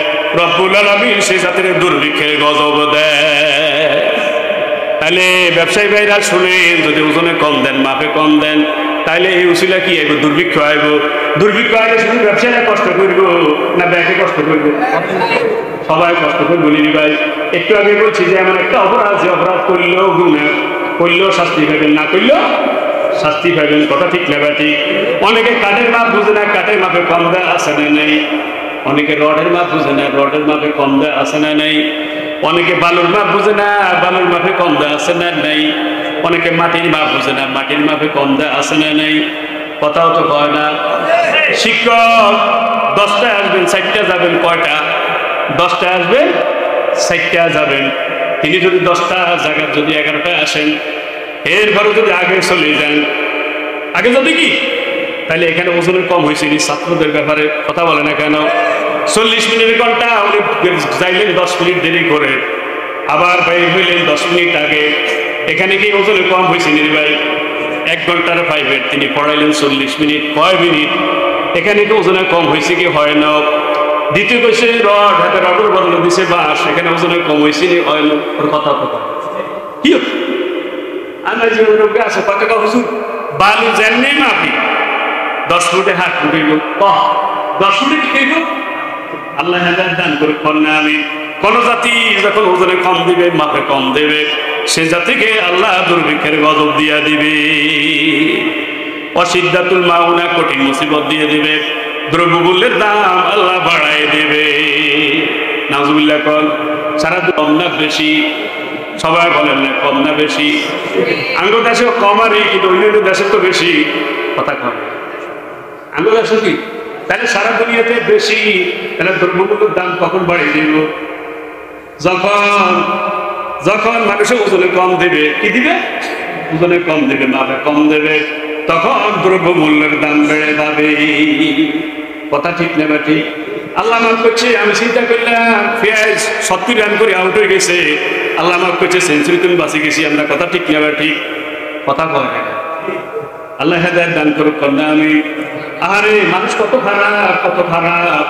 রব্বুল আলামিন সেই জাতির দুর্ভিক্ষের গজব দেয়। তাহলে ব্যবসায়ী ভাইরা শুনেন, যদি ওজনে কম দেন মাপে কম দেন তাহলে এই উসিলা কি আইব? দুর্ভিক্ষ আইব। দুর্ভিক্ষ আইলে শুধু ব্যবসায়ীরা কষ্ট করবো না ব্যাংকে কষ্ট করবো? সবাই কষ্ট করবো। বলিনি ভাই একটু আগে বলছি যে এমন একটা অপরাধ, যে অপরাধ করলেও গুনাহ, করলেও শাস্তি পাবেন, না করলেও শাস্তি পাবেন। কথা ঠিক না ঠিক? অনেকে কাঠের মাপ বুঝে না, কাঠের মাপে কম দেয় আছে না নেই? অনেকে রডের মাপ বুঝে না, রডের মাপে কম দেয় আছে না নেই? অনেকে বালুর মাপ বুঝে না, বালুর মাপে কম দেয় আছে না নেই? অনেকে মাটির মাপ বুঝে না, মাটির মাপে কম দেয় আছে না নেই? কথাও তো কয় না। শিক্ষক 10টায় আসবেন 4টা যাবেন, কয়টা? 10টায় আসবেন 4টা যাবেন। তিনি যদি 10টা জায়গায় যদি 11টায় আসেন, এরপরে যদি আগে চলে যান, আগে যদি কি তাহলে এখানে ওজনের কম হয়েছে ছাত্রদের ব্যাপারে কথা বলে না কেন? 40 মিনিট ঘন্টা উনি যাইলেন 10 মিনিট দেরি করে, আবার ভাই হইলেন 10 মিনিট আগে, এখানে কি ওজনে কম হয়েছে নি ভাই? 1 ঘন্টার প্রাইভেট তিনি পড়াইলেন 40 মিনিট, কয় মিনিট? এখানে কি ওজনে কম হয়েছে কি হয় না? দ্বিতীয় কইছে রড, হাতে রডের বদলে দিছে বাঁশ, এখানে ওজনে কম হয়েছে নি হয় না? ওর কথা কি আমার জীবনের রোগে আছে কত টাকা হুজুর বালু জাননি মাপি 10 ফুটে হাত ফুটিল 10 ফুটে কি খাইব? আল্লাহ হেদায়েত দান করে কন্যা আমি কোন জাতি যখন ওজনে কম দিবে মাপে কম দেবে সে জাতিকে আল্লাহ দুর্ভিক্ষের গজব দিয়া দিবে, অসিদ্ধাতুল মাউনা কঠিন মুসিবত দিয়ে দিবে, দ্রব্যমূল্যের দাম আল্লাহ বাড়ায় দেবে। নাউজুবিল্লাহ। কল সারা কম না বেশি? সবাই বলেন না কম না বেশি? আঙ্গুর দেশেও কম আরই, কিন্তু অন্য দেশে তো বেশি। কথা কম আঙ্গুর দেশে কি তাহলে সারা দুনিয়াতে বেশি, তাহলে দ্রব্যমূল্যের দাম কখন বাড়িয়ে দিব? যখন মানুষের ওজনে কম দেবে, কি দিবে? ওজনে কম দেবে, মাপে কম দেবে, তখন দ্রব্যমূল্যের দাম বেড়ে যাবে। কথা ঠিক না বা ঠিক? আল্লাহ মাফ করছে। আমি চিন্তা করলাম পেঁয়াজ 70 রান করে আউট হয়ে গেছে, আল্লাহ মাফ করছে সেঞ্চুরি তুমি বাঁচে গেছি আমরা। কথা ঠিক না বা ঠিক? কথা কয় না। আল্লাহ হেদায়েত দান করুক কন্যা আমি। আরে মানুষ কত খারাপ, কত খারাপ।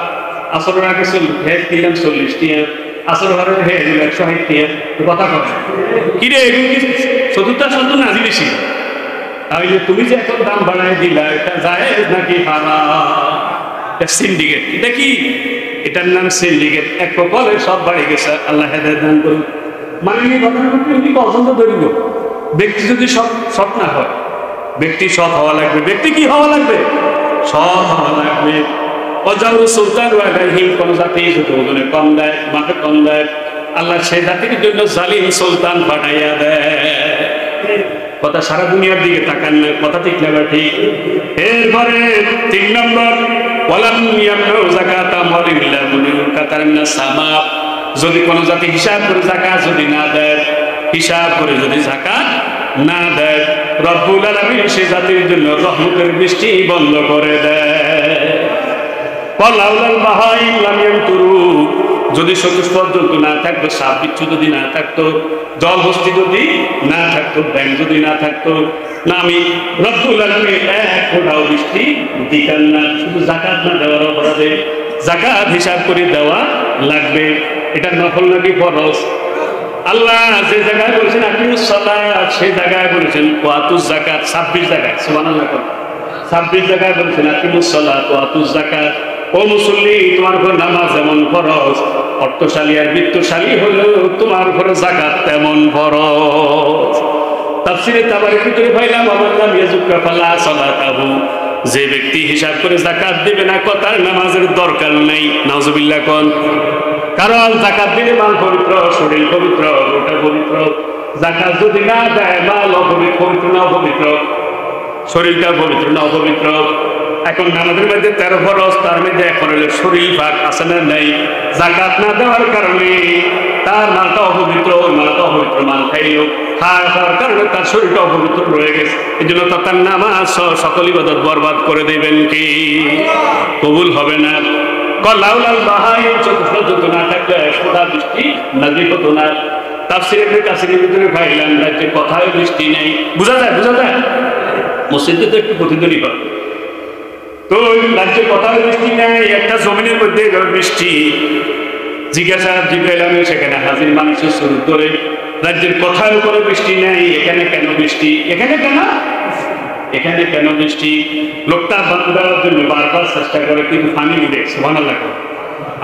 আসরের আগে ভেজ দিলাম 40 টিয়া, আসর ঘরে ভেজ দিল 160 টিয়া। কথা কয় কিরে চতুর্থ নাজি বেশি? তাহলে তুমি যে এখন দাম বাড়াই দিলা এটা জায়েজ নাকি হারাম? সিন্ডিকেট। এটা কি? এটার নাম সিন্ডিকেট। এক কলে সব বাড়ি গেছে। আল্লাহ হেদায়েত দান করুন। মানে ঘটনাটি পছন্দ করিব। ব্যক্তি যদি সৎ না হয়, ব্যক্তি সৎ হওয়া লাগবে। ব্যক্তি কি হওয়া লাগবে? সৎ হওয়া লাগবে। অজারু সুলতান ওয়ালাইহিম, কোন জাতি যদি ওজনে কম দেয় মাপে কম দেয় আল্লাহ সেই জাতির জন্য জালিম সুলতান পাঠাইয়া দেয়। কথা সারা দুনিয়ার দিকে তাকান না। কথা ঠিক না ঠিক? এরপরে 3 নম্বর ওয়ালাম ইয়ামনু যাকাতা মালিল্লাহ মুনিউল কাতারনা সামা, যদি কোন জাতি হিসাব করে যাকাত যদি না দেয়, হিসাব করে যদি যাকাত না দেয়, রব্বুল আলামিন সেই জাতির জন্য রহমতের বৃষ্টি বন্ধ করে দেয়। ওয়ালাউলাল বাহাইম লাম ইয়ামতুরু, যদি চতুষ্পদ জন্তু না থাকতো, সাপ বিচ্ছু যদি না থাকতো, জল হস্তি যদি না থাকতো, ব্যাং যদি না থাকতো, না আমি রব্বুল আলামিন এক ফোঁটাও বৃষ্টি দিতেন না। শুধু যাকাত না দেওয়ার অপরাধে যাকাত হিসাব করে দেওয়া লাগবে। এটা নফল নাকি ফরজ? আল্লাহ যে জায়গায় বলেছেন আকিমুস সালাত, সেই জায়গায় বলেছেন ওয়াতুজ যাকাত। 26 জায়গায় সুবহানাল্লাহ, 26 জায়গায় বলেছেন আকিমুস সালাত ওয়াতুজ যাকাত। ও মুসল্লি, তোমার উপর নামাজ যেমন ফরজ, অর্থশালী আর বিত্তশালী হলেও তোমার উপরে যাকাত তেমন ফরজ। তাফসীরে তাবারীর ভিতরে পাইলাম আমাল্লাম ইয়াজুকা ফালা সালাতাহু, যে ব্যক্তি হিসাব করে যাকাত দিবে না তার নামাজের দরকার নেই। নাউজুবিল্লাহ কোন? কারণ যাকাত দিলে মাল পবিত্র, শরীর পবিত্র, ওটা পবিত্র। যাকাত যদি না দেয় মাল অপবিত্র, না অপবিত্র, শরীরটা পবিত্র না অপবিত্র। এখন নামাজের মধ্যে 13 ফরজ, তার মধ্যে এক হলো শরীর ভাগ আছে না নেই? যাকাত না দেওয়ার কারণে তার মালটা অপবিত্র, ওই মালটা অপবিত্র মাল খাইল। খাওয়ার কারণে তার শরীরটা অপবিত্র রয়ে গেছে, এই জন্য তার নামাজ সকল ইবাদত বরবাদ করে দেবেন কি? কবুল হবে না। লাউলাল বাহাইম চতুর্থ না থাকলে সোজা বৃষ্টি নাজিল হতো না। তাফসীরের কাসিরের ভিতরে ভাইলাম যে কথায় বৃষ্টি নেই, বোঝা যায় মসজিদে তো একটু প্রতিধ্বনি পাবে। তো রাজ্যের কথায় বৃষ্টি নেই, একটা জমিনের মধ্যে বৃষ্টি। জিজ্ঞাসা জিজ্ঞাসা সেখানে হাজির মানুষের শুরু করে রাজ্যের কথার উপরে বৃষ্টি নেই, এখানে কেন বৃষ্টি? এখানে কেন বৃষ্টি? লোকটা বাদ দেওয়ার জন্য বারবার চেষ্টা করে, কিন্তু পানি উঠে সুবহানাল্লাহ।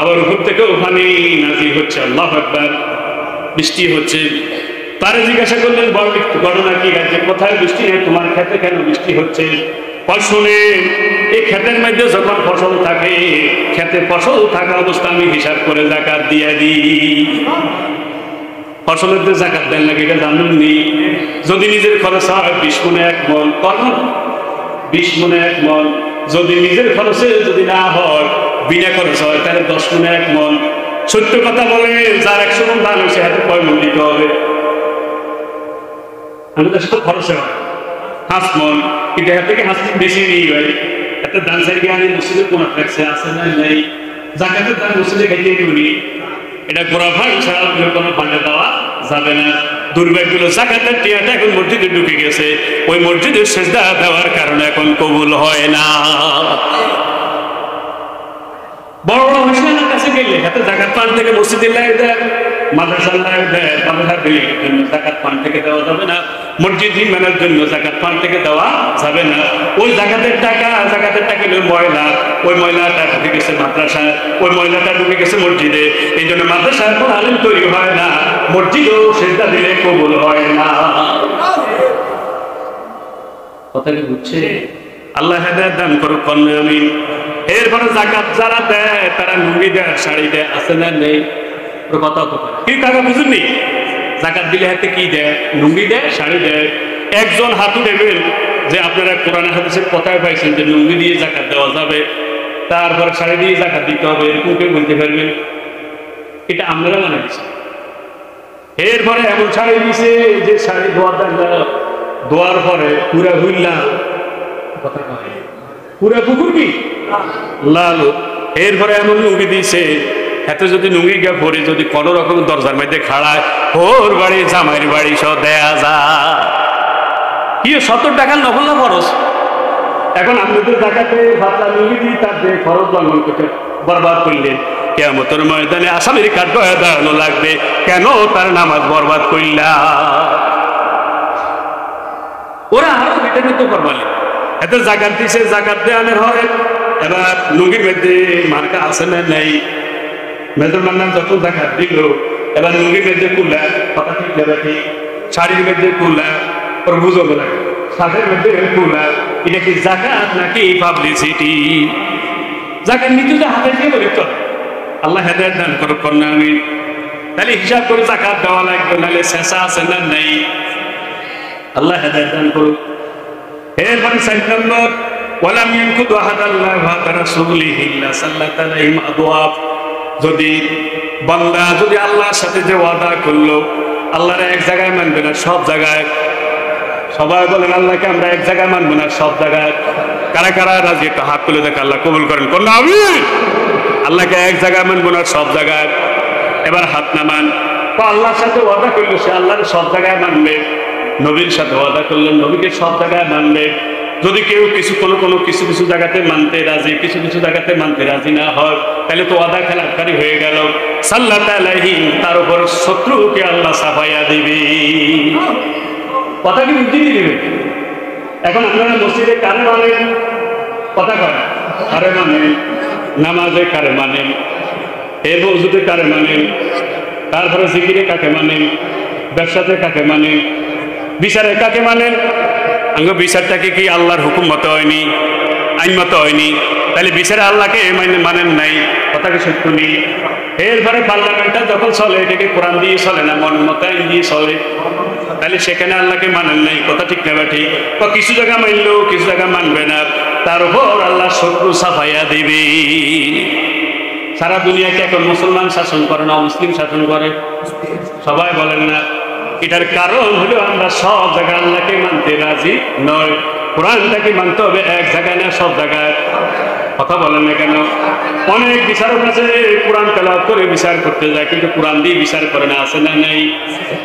আবার উপর থেকেও পানি নাজিল হচ্ছে, আল্লাহু আকবার, বৃষ্টি হচ্ছে। তারে জিজ্ঞাসা করলেন ঘটনা কি? রাজ্যের কোথায় বৃষ্টি নেই, তোমার ক্ষেতে কেন বৃষ্টি হচ্ছে? শুনে এই ক্ষেতের মধ্যে যখন ফসল থাকে, ক্ষেতে ফসল থাকা অবস্থা আমি হিসাব করে যাকাত দিয়ে দিই। ফসলের যে যাকাত দেন লাগে এটা জানেননি? যদি নিজের খরচ হয় 20 মণে 1 মণ, কখন 20 মণে 1 মণ। যদি নিজের খরচে যদি না হয়, বিনা খরচ হয়, তাহলে 10 মণে 1 মণ। সত্য কথা বলে যার 100 মণ ধান হয়েছে হাতে কয় মণ দিতে হবে? আমাদের সাথে খরচে হয় 5 মণ, কিন্তু এর থেকে হাসি বেশি নেই ভাই। একটা দান চাইকে আমি মসজিদে কোন ট্যাক্সে আছে না নেই, জাকাতের দান মসজিদে খাইতে দিবনি, এটা গোড়া ভাগ ছাড়া কোনো ফান্ডে দেওয়া যাবে না। দুর্ভাগ্য হলো জাকাতের টিয়াটা এখন মসজিদে ঢুকে গেছে, ওই মসজিদের সেজদা দেওয়ার কারণে এখন কবুল হয় না। বড় হোসেনের কাছে গেলে হাতে জাকাত ফান্ড থেকে মসজিদে লাগে দেয়, মাদ্রাসার লাগে দেয়, মাদ্রাসার বিল্ডিংয়ের জন্য জাকাত ফান্ড থেকে দেওয়া যাবে না, মসজিদ নির্মাণের জন্য জাকাত ফান্ড থেকে দেওয়া যাবে না। ওই জাকাতের টাকা হলো ময়লা, ওই ময়লাটা ঢুকে গেছে মাদ্রাসায়, ওই ময়লাটা ঢুকে গেছে মসজিদে। এই জন্য মাদ্রাসায় কোনো আলেম তৈরি হয় না, মসজিদও সেজদা দিলে কবুল হয় না। কথা কি বুঝছে? আল্লাহ হেদায়েত দান করুক, কন্যা আমিন। এরপরে জাকাত যারা দেয় তারা লুঙ্গি দেয়, শাড়ি দেয়, আছে না নেই? কথা হতে পারে কি কাকা বুঝুননি? জাকাত দিলে হাতে কি দেয়? লুঙ্গি দেয়, শাড়ি দেয়। একজন হাতু দেবেন যে আপনারা কোরআন হাদিসের কথায় পাইছেন যে লুঙ্গি দিয়ে জাকাত দেওয়া যাবে, তারপরে শাড়ি দিয়ে জাকাত দিতে হবে, এরকম কেউ বলতে পারবেন? এটা আপনারা মানে দিচ্ছে। এরপরে এমন শাড়ি দিছে যে শাড়ি ধোয়ার পরে পুরা হুইল্লা, কথা কয় পুরা পুকুর কি লাল। এরপরে এমন লুঙ্গি দিছে এতে যদি লুঙ্গি গিয়ে পরে যদি কোনো রকম দরজার মধ্যে খাড়ায়, ওর বাড়ি জামাইয়ের বাড়ি সব দেয়া যায়। কি 70 টাকার নকল না খরচ? এখন আপনাদের জায়গাতে ভাবলা লুঙ্গি দিয়ে তার যে খরচ লঙ্ঘন করতে বরবাদ করলেন, কিয়ামতের ময়দানে আসামির কাঠ দাঁড়ানো লাগবে, কেন তার নামাজ বরবাদ করলা? ওরা আরো এটা তো করবালে এতে জাকাত দিছে, জাকাত দেওয়ানোর হয়। এবার লুঙ্গির মধ্যে মার্কা আছে না নেই? মেজর মান্নান যত জাকাত দিল, এবার লুঙ্গির মধ্যে কুলা, কথা ঠিক যাবে ঠিক, শাড়ির মধ্যে কুলা, ওর বুঝো বলে শাড়ির মধ্যে কুলা, এটা কি জাকাত নাকি পাবলিসিটি? জাকাত নিতে তো হাতে দিয়ে বলি তো। আল্লাহ হেদায়েত দান করুক, কন্যা আমিন। তাহলে হিসাব করে জাকাত দেওয়া লাগবে, নাহলে শেষা আছে না নেই? আল্লাহ হেদায়েত দান করুক। এরপরে 4 নম্বর, ওয়ালাম ইয়ানকুদু আহাদাল্লাহি ওয়া রাসূলিহি ইল্লা সাল্লাত আলাইহিম আবওয়াব। যদি বান্দা যদি আল্লাহর সাথে যে ওয়াদা করলো, আল্লাহর এক জায়গায় মানবে না, সব জায়গায়। সবাই বলেন আল্লাহকে আমরা এক জায়গায় মানবো না, সব জায়গায়। কারা কারা রাজি? একটা হাত তুলে দেখে আল্লাহ কবুল করেন, কোন আমি আল্লাহকে এক জায়গায় মানবো না, সব জায়গায়। এবার হাত নামান। তো আল্লাহর সাথে ওয়াদা করলো, সে আল্লাহর সব জায়গায় মানবে। নবীর সাথে ওয়াদা করলেন, নবীকে সব জায়গায় মানবে। যদি কেউ কিছু জায়গাতে মানতে রাজি, কিছু জায়গাতে মানতে রাজি না হয়, তাহলে তো ওয়াদা খেলাপকারী হয়ে গেল। সাল্লাল্লাহু আলাইহি, তার উপর শত্রুকে আল্লাহ সাফাইয়া দিবে। কথা কি বুঝতে দিবে? এখন আপনারা মসজিদে কারে মানেন? কথা কয় কারে মানেন? নামাজে কারে মানেন? এবার ওযুতে কারে মানেন? তারপরে জিকিরে কাকে মানেন? ব্যবসাতে কাকে মানেন? বিচারে কাকে মানেন? আঙ্গ বিচারটাকে কি আল্লাহর হুকুম মতো হয়নি, আইন মতো হয়নি? তাহলে বিচারে আল্লাহকে মানেন নাই, কথা কি সত্য নেই? এরপরে পার্লামেন্টটা যখন চলে, এটাকে কোরআন দিয়ে চলে না, মন মতো আইন দিয়ে চলে। তাহলে সেখানে আল্লাহকে মানেন নাই, কথা ঠিক না ঠিক? কিছু জায়গা মানলেও কিছু জায়গা মানবে না, তার উপর আল্লাহ শত্রু সাফাইয়া দিবে। সারা দুনিয়াকে এখন মুসলমান শাসন করে না, মুসলিম শাসন করে? সবাই বলেন না? এটার কারণ হলো আমরা সব জায়গায় আল্লাহকে মানতে রাজি নয়। কোরআনটাকে মানতে হবে এক জায়গায় না সব জায়গায়। কথা বলেন না কেন? অনেক বিচারক আছে কোরআন তেলাওয়াত করে বিচার করতে যায়, কিন্তু কোরআন দিয়ে বিচার করে না, আছে না নাই?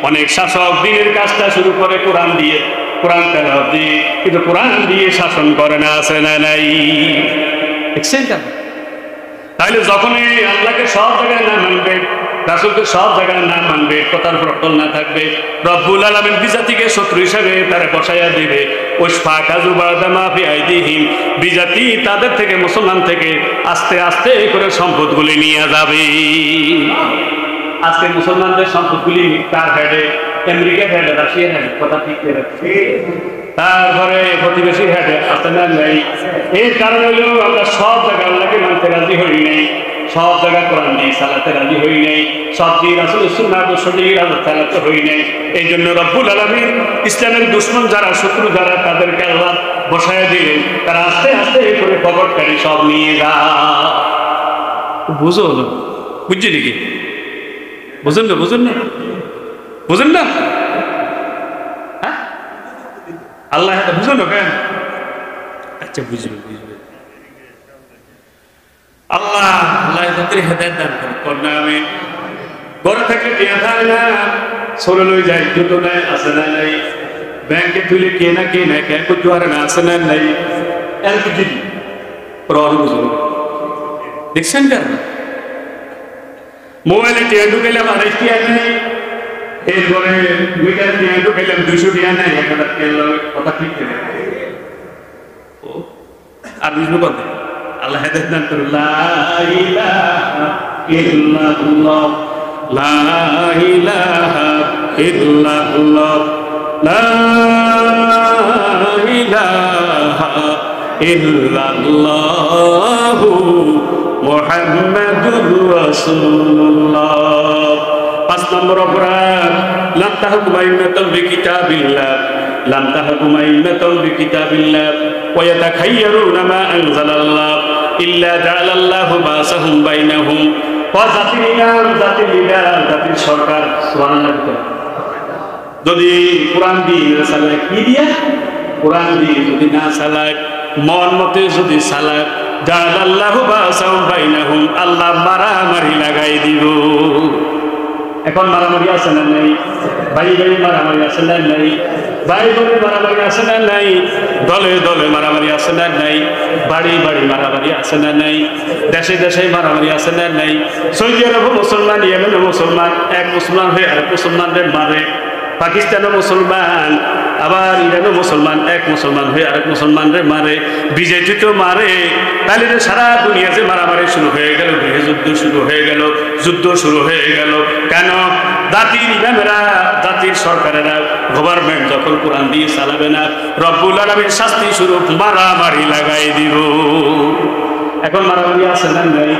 অনেক শাসক দিনের কাজটা শুরু করে কোরআন দিয়ে, কোরআন তেলাওয়াত দিয়ে, কিন্তু কোরআন দিয়ে শাসন করে না, আছে না নাই? দেখছেন কেন? তাহলে যখনই আল্লাহকে সব জায়গায় না মানবে, রাসূলকে সব জায়গায় না মানবে, কথার উপর অটল না থাকবে, রব্বুল আলামিন বিজাতিকে শত্রু হিসাবে তারা বসাইয়া দিবে। ওয়াসফাকাযু বা'দা মা ফি আইদিহিম, বিজাতি তাদের থেকে, মুসলমান থেকে আস্তে আস্তে করে সম্পদগুলি নিয়ে যাবে। আজকে মুসলমানদের সম্পদগুলি কার হেডে? আমেরিকার হেডে, রাশিয়ার হেডে, কথা ঠিক করে তারপরে প্রতিবেশী হেডে, আছে না নাই? এর কারণ হলো আমরা সব জায়গায় আল্লাহকে মানতে রাজি হই নাই, সব জায়গায় কোরআন দিয়ে সালাতে রাজি হই নাই, সব দিয়ে রাসূলের সুন্নাহ দিয়ে সালাতে হই নাই। এই জন্য রব্বুল আলামিন ইসলামের দুশমন যারা, শত্রু যারা, তাদেরকে আল্লাহ বসায় দিলেন, তারা আস্তে আস্তে করে পকেটকারী সব নিয়ে যা। বুঝো না? বুঝছি নাকি? বুঝেন না? বুঝেন না? বুঝেন না? হ্যাঁ, আল্লাহ এটা বুঝো না কেন? আচ্ছা, বুঝবে বুঝবে। আল্লাহ আল্লাহ তাদের হেদায়েত দান করুন। আমি ঘরে থাকলে টিয়া থাকে না, সরে লই যায়, জুতো নাই, আছে না নাই? ব্যাংকে তুলে কে না কে নাই, কে করতে পারে না, আছে না নাই? এলপিজি প্রণ বুঝুন, দেখছেন কেন? মোবাইলে টিয়া ঢুকাইলাম, আড়াই টিয়া নেই, এরপরে মিটার টিয়া ঢুকাইলাম, 200 টিয়া নেই, 1000 টিয়া। কথা ঠিক করে আর বুঝবো কত? আল্লাহ হেদায়েত দান করুন। লা ইলাহা ইল্লাল্লাহ, লা ইলাহা ইল্লাল্লাহ, লা ইলাহা ইল্লাল্লাহু মুহাম্মাদুর রাসূলুল্লাহ। 5 নম্বর অপরাধ, লাম তাহকুমা ইন্নাতাম বিকিতাবিল্লাহ, লাম তাহকুমা ইন্নাতাম বিকিতাবিল্লাহ ওয়া ইয়াতাখায়্যারুনা মা আনজালাল্লাহ ইল্লা জাআলাল্লাহু বাসাহুম বাইনাহুম। জাতির ইমাম, জাতির লিডার, জাতির সরকার সুবহানাল্লাহ যদি কোরআন দিয়ে চালায়, কি দিয়ে? কোরআন দিয়ে যদি না চালায়, মন মতে যদি চালায়, জাআলাল্লাহু বাসাহুম বাইনাহুম, আল্লাহ মারামারি লাগাই দিব। এখন মারামারি আছে না নাই? ভাই ভাই মারামারি আছে না নাই? ভাই বোনে মারামারি আছে না নাই? দলে দলে মারামারি আছে না নাই? বাড়ি বাড়ি মারামারি আছে না নাই? দেশে দেশে মারামারি আছে না নাই? সৌদি আরব মুসলমান, ইয়েমেন মুসলমান, এক মুসলমান হয়ে আরেক মুসলমানদের মারে। পাকিস্তানও মুসলমান, আবার ইরানও মুসলমান, এক মুসলমান হয়ে আরেক মুসলমানদের মারে। বিজেপি তো মারে। তাহলে সারা দুনিয়া যে মারামারি শুরু হয়ে গেল, গৃহযুদ্ধ শুরু হয়ে গেল, যুদ্ধ শুরু হয়ে গেল কেন? জাতির ইমামেরা, জাতির সরকারেরা, গভর্নমেন্ট যখন কোরআন দিয়ে চালাবে না, রব্বুল আলামিন শাস্তি স্বরূপ মারামারি লাগাই দিব। এখন মারামারি আছে না নাই?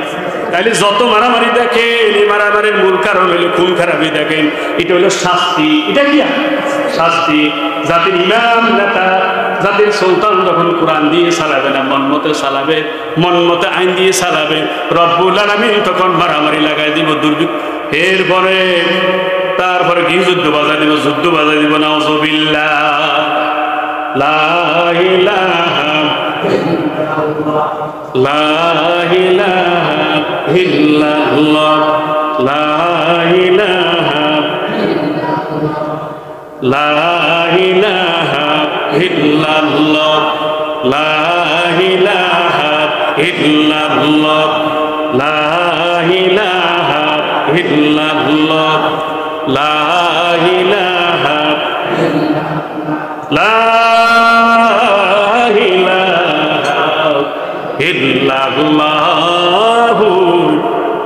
তাইলে যত মারামারি দেখেন, এই মারামারির মূল কারণ হলো খুন খারাপি। দেখেন, এটা হলো শাস্তি। এটা কি? শাস্তি। জাতির ইমাম, নেতা, জাতির সুলতান যখন কোরআন দিয়ে চালাবে না, মন মতে চালাবে, মন মতে আইন দিয়ে চালাবে, রব্বুল আলামিন তখন মারামারি লাগাই দিব, দুর্ভিক্ষ। এরপরে তারপরে কি? যুদ্ধ বাজাই দিব, যুদ্ধ বাজাই দিব। নাউযুবিল্লাহ। লা ইলাহা লা ইলাহা ইল্লাল্লাহ, লা ইলাহা লা ইলাহা ইল্লাল্লাহ, লা ইলাহা ইল্লাল্লাহ, লা ইলাহা ইল্লাল্লাহ, লা ইলাহা লা ইল্লাল্লাহু